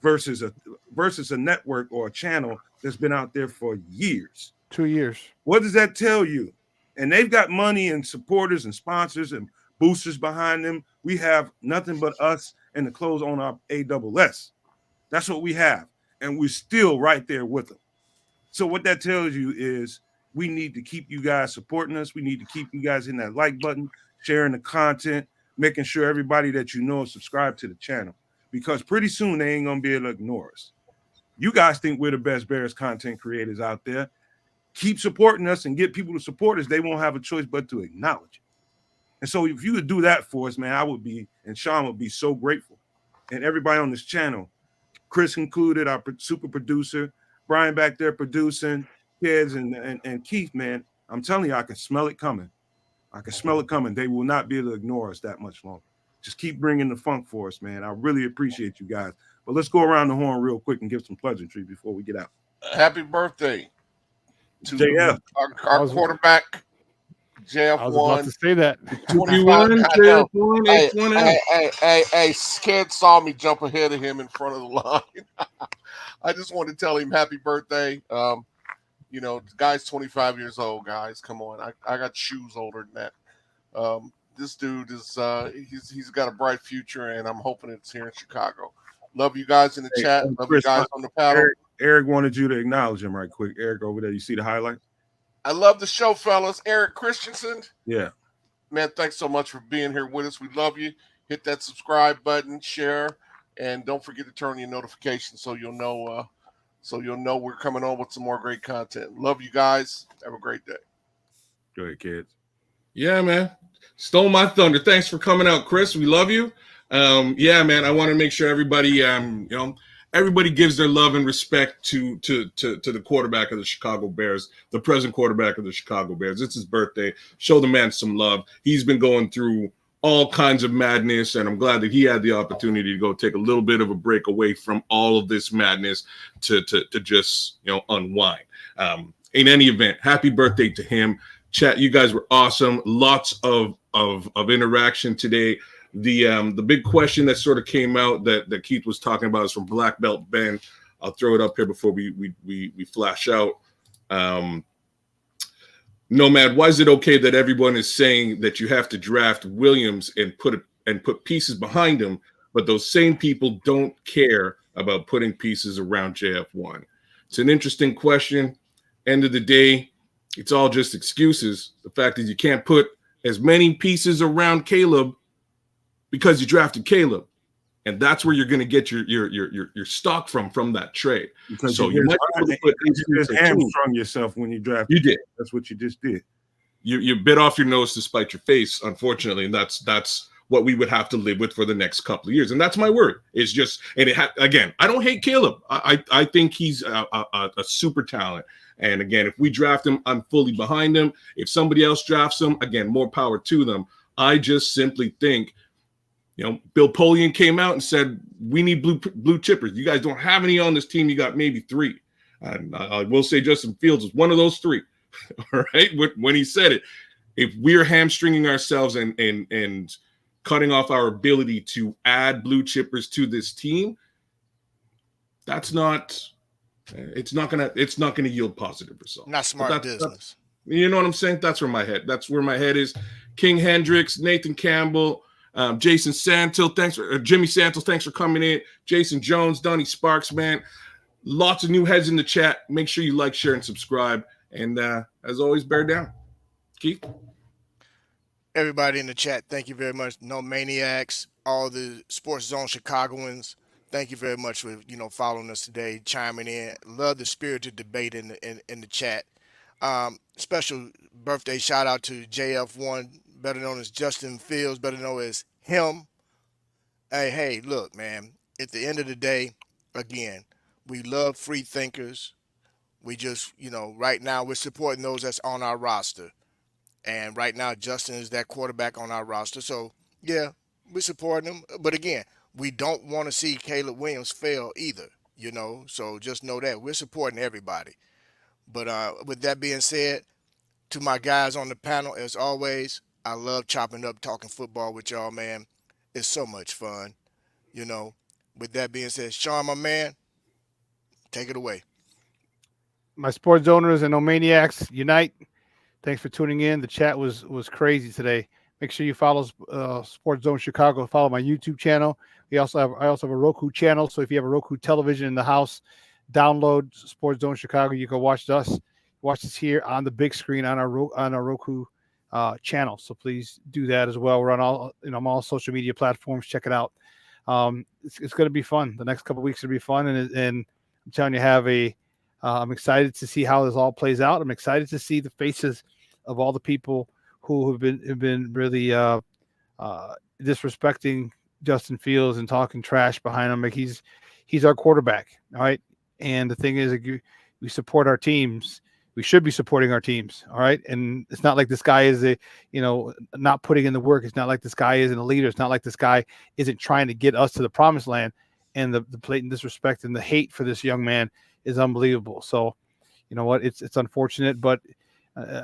Speaker 1: versus a network or a channel that's been out there for years.
Speaker 4: 2 years. What
Speaker 1: does that tell you? And they've got money and supporters and sponsors and boosters behind them. We have nothing but us and the clothes on our AWS. That's what we have. And we're still right there with them. So what that tells you is we need to keep you guys supporting us. We need to keep you guys in that like button, sharing the content, making sure everybody that you know is subscribed to the channel, because pretty soon they ain't going to be able to ignore us. You guys think we're the best Bears content creators out there. Keep supporting us and get people to support us. They won't have a choice but to acknowledge it. And so if you would do that for us, man, I would be, and Shawn would be so grateful. And everybody on this channel, Chris included, our super producer, Brian back there producing, kids, and Keith, man, I'm telling you, I can smell it coming. I can smell it coming. They will not be able to ignore us that much longer. Just keep bringing the funk for us, man. I really appreciate you guys. But let's go around the horn real quick and give some pleasantry before we get out.
Speaker 5: Happy birthday to
Speaker 1: JF,
Speaker 5: our quarterback, JF1.
Speaker 4: I was about to say that.
Speaker 5: 25. Hey, Skid saw me jump ahead of him in front of the line. I just want to tell him happy birthday. You know, the guy's 25 years old, guys. Come on. I got shoes older than that. This dude is he's got a bright future, and I'm hoping it's here in Chicago. Love you guys in the chat. Love
Speaker 1: Chris,
Speaker 5: you guys on the panel.
Speaker 1: Eric wanted you to acknowledge him right quick. Eric over there. You see the highlight?
Speaker 5: I love the show, fellas. Eric Christensen.
Speaker 1: Yeah.
Speaker 5: Man, thanks so much for being here with us. We love you. Hit that subscribe button, share, and don't forget to turn on your notifications so you'll know we're coming on with some more great content. Love you guys. Have a great day.
Speaker 1: Go ahead, kids.
Speaker 3: Yeah, man. Stole my thunder. Thanks for coming out, Chris. We love you. Yeah, man. I want to make sure everybody, everybody gives their love and respect to the quarterback of the Chicago Bears, the present quarterback of the Chicago Bears. It's his birthday. Show the man some love. He's been going through all kinds of madness, and I'm glad that he had the opportunity to go take a little bit of a break away from all of this madness to just unwind. In any event, happy birthday to him. Chat, you guys were awesome. Lots of interaction today. The big question that sort of came out that Keith was talking about is from Black Belt Ben. I'll throw it up here before we flash out. Nomad, why is it okay that everyone is saying that you have to draft Williams and put pieces behind him, but those same people don't care about putting pieces around JF1? It's an interesting question. End of the day, it's all just excuses. The fact is you can't put as many pieces around Caleb because you drafted Caleb. And that's where you're going to get your stock from that trade.
Speaker 1: Because
Speaker 3: so
Speaker 1: you
Speaker 3: might
Speaker 1: just hamstrung yourself when you drafted.
Speaker 3: You did.
Speaker 1: That's what you just did.
Speaker 3: You bit off your nose to spite your face, unfortunately, and that's what we would have to live with for the next couple of years. And that's my word. It's just, and again, I don't hate Caleb. I think he's a super talent. And again, if we draft him, I'm fully behind him. If somebody else drafts him, again, more power to them. I just simply think, Bill Polian came out and said, we need blue chippers. You guys don't have any on this team. You got maybe 3. And I will say Justin Fields was one of those 3. All right. When he said it, if we're hamstringing ourselves and cutting off our ability to add blue chippers to this team, it's not gonna yield positive results.
Speaker 2: Not smart business.
Speaker 3: You know what I'm saying? That's where my head is. King Hendricks, Nathan Campbell, Jason Santil, Jimmy Santil, thanks for coming in. Jason Jones, Donnie Sparks, man. Lots of new heads in the chat. Make sure you like, share, and subscribe. And as always, bear down. Keith?
Speaker 2: Everybody in the chat, thank you very much. No Maniacs, all the Sports Zone Chicagoans, thank you very much for following us today, chiming in. Love the spirited debate in the chat. Special birthday shout out to JF1, better known as Justin Fields, better known as him. Hey, look, man, at the end of the day, again, we love free thinkers. We just, right now we're supporting those that's on our roster. And right now, Justin is that quarterback on our roster. So, yeah, we're supporting him. But again, we don't want to see Caleb Williams fail either, So just know that. We're supporting everybody. But with that being said, to my guys on the panel, as always, I love chopping up, talking football with y'all, man. It's so much fun, With that being said, Shawn, my man, take it away.
Speaker 4: My sports owners and no maniacs unite. Thanks for tuning in. The chat was crazy today. Make sure you follow Sports Zone Chicago. Follow my YouTube channel. I also have a Roku channel. So if you have a Roku television in the house, download Sports Zone Chicago. You can watch us here on the big screen on our Roku channel. So please do that as well. We're on I'm all social media platforms. Check it out. It's going to be fun. The next couple of weeks will be fun, and I'm telling you, I'm excited to see how this all plays out. I'm excited to see the faces of all the people who have been really disrespecting Justin Fields and talking trash behind him. Like he's our quarterback, all right. And the thing is, we support our teams. We should be supporting our teams, all right. And it's not like this guy is not putting in the work. It's not like this guy isn't a leader. It's not like this guy isn't trying to get us to the promised land. And the blatant disrespect and the hate for this young man is unbelievable. So, you know what? It's unfortunate, but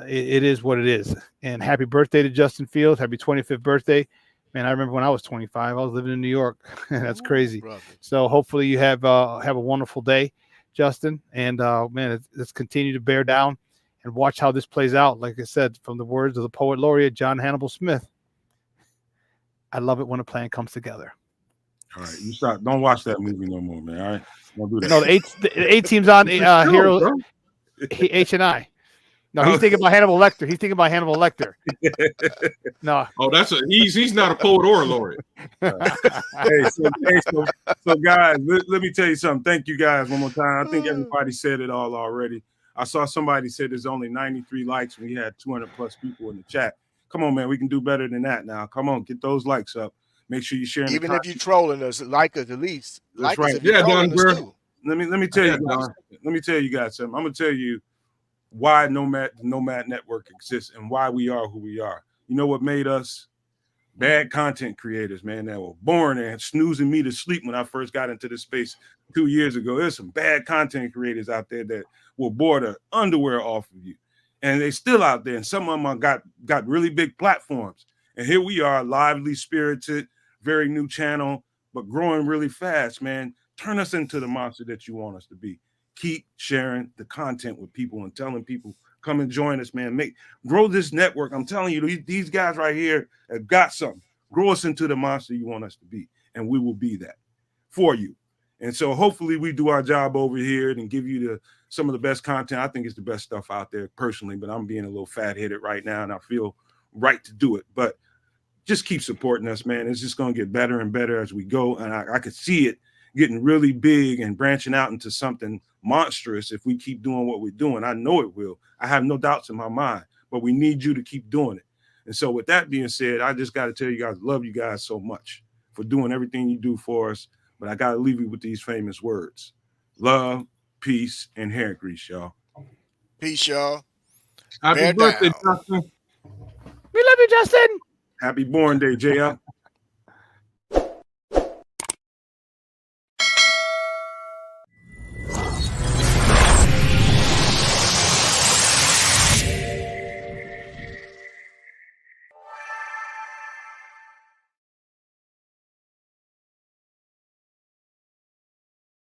Speaker 4: it is what it is. And happy birthday to Justin Fields. Happy 25th birthday. Man, I remember when I was 25, I was living in New York. That's crazy. Brother. So hopefully you have a wonderful day, Justin. And, man, let's continue to bear down and watch how this plays out. Like I said, from the words of the poet laureate, John Hannibal Smith, I love it when a plan comes together.
Speaker 1: All right, you stop. Don't watch that movie no more, man. All right, don't do that.
Speaker 4: No, the eight teams on Hero H&I. No, he's thinking about Hannibal Lecter. No.
Speaker 3: Oh, he's not a poet or a laureate.
Speaker 1: So guys, let me tell you something. Thank you guys one more time. I think everybody said it all already. I saw somebody said there's only 93 likes when we had 200 plus people in the chat. Come on, man, we can do better than that now. Come on, get those likes up. Make sure you're sharing.
Speaker 2: Even if you're trolling us, like us at least.
Speaker 1: That's
Speaker 2: like
Speaker 1: right.
Speaker 2: Us Don, bro.
Speaker 1: Let me tell you guys. Let me tell you guys something. I'm gonna tell you why Nomad Network exists and why we are who we are. You know what made us? Bad content creators, man, that were born and snoozing me to sleep when I first got into this space 2 years ago. There's some bad content creators out there that will bore the underwear off of you. and they still out there. And some of them got really big platforms. And here we are, lively, spirited, very new channel, but growing really fast, man. Turn us into the monster that you want us to be. Keep sharing the content with people and telling people, come and join us, man. Grow this network. I'm telling you, these guys right here have got something. Grow us into the monster you want us to be, and we will be that for you. And so hopefully we do our job over here and give you some of the best content. I think it's the best stuff out there personally, but I'm being a little fat-headed right now, and I feel right to do it. But just keep supporting us, man. It's just going to get better and better as we go, and I could see it getting really big and branching out into something monstrous if we keep doing what we're doing. I know it will. I have no doubts in my mind, but we need you to keep doing it. And so with that being said, I just got to tell you guys, love you guys so much for doing everything you do for us. But I got to leave you with these famous words: love, peace, and hair grease, y'all.
Speaker 2: Peace, y'all.
Speaker 1: Happy
Speaker 2: Bear
Speaker 1: birthday,
Speaker 2: down.
Speaker 1: Justin.
Speaker 4: We love you, Justin.
Speaker 1: Happy born day, JL.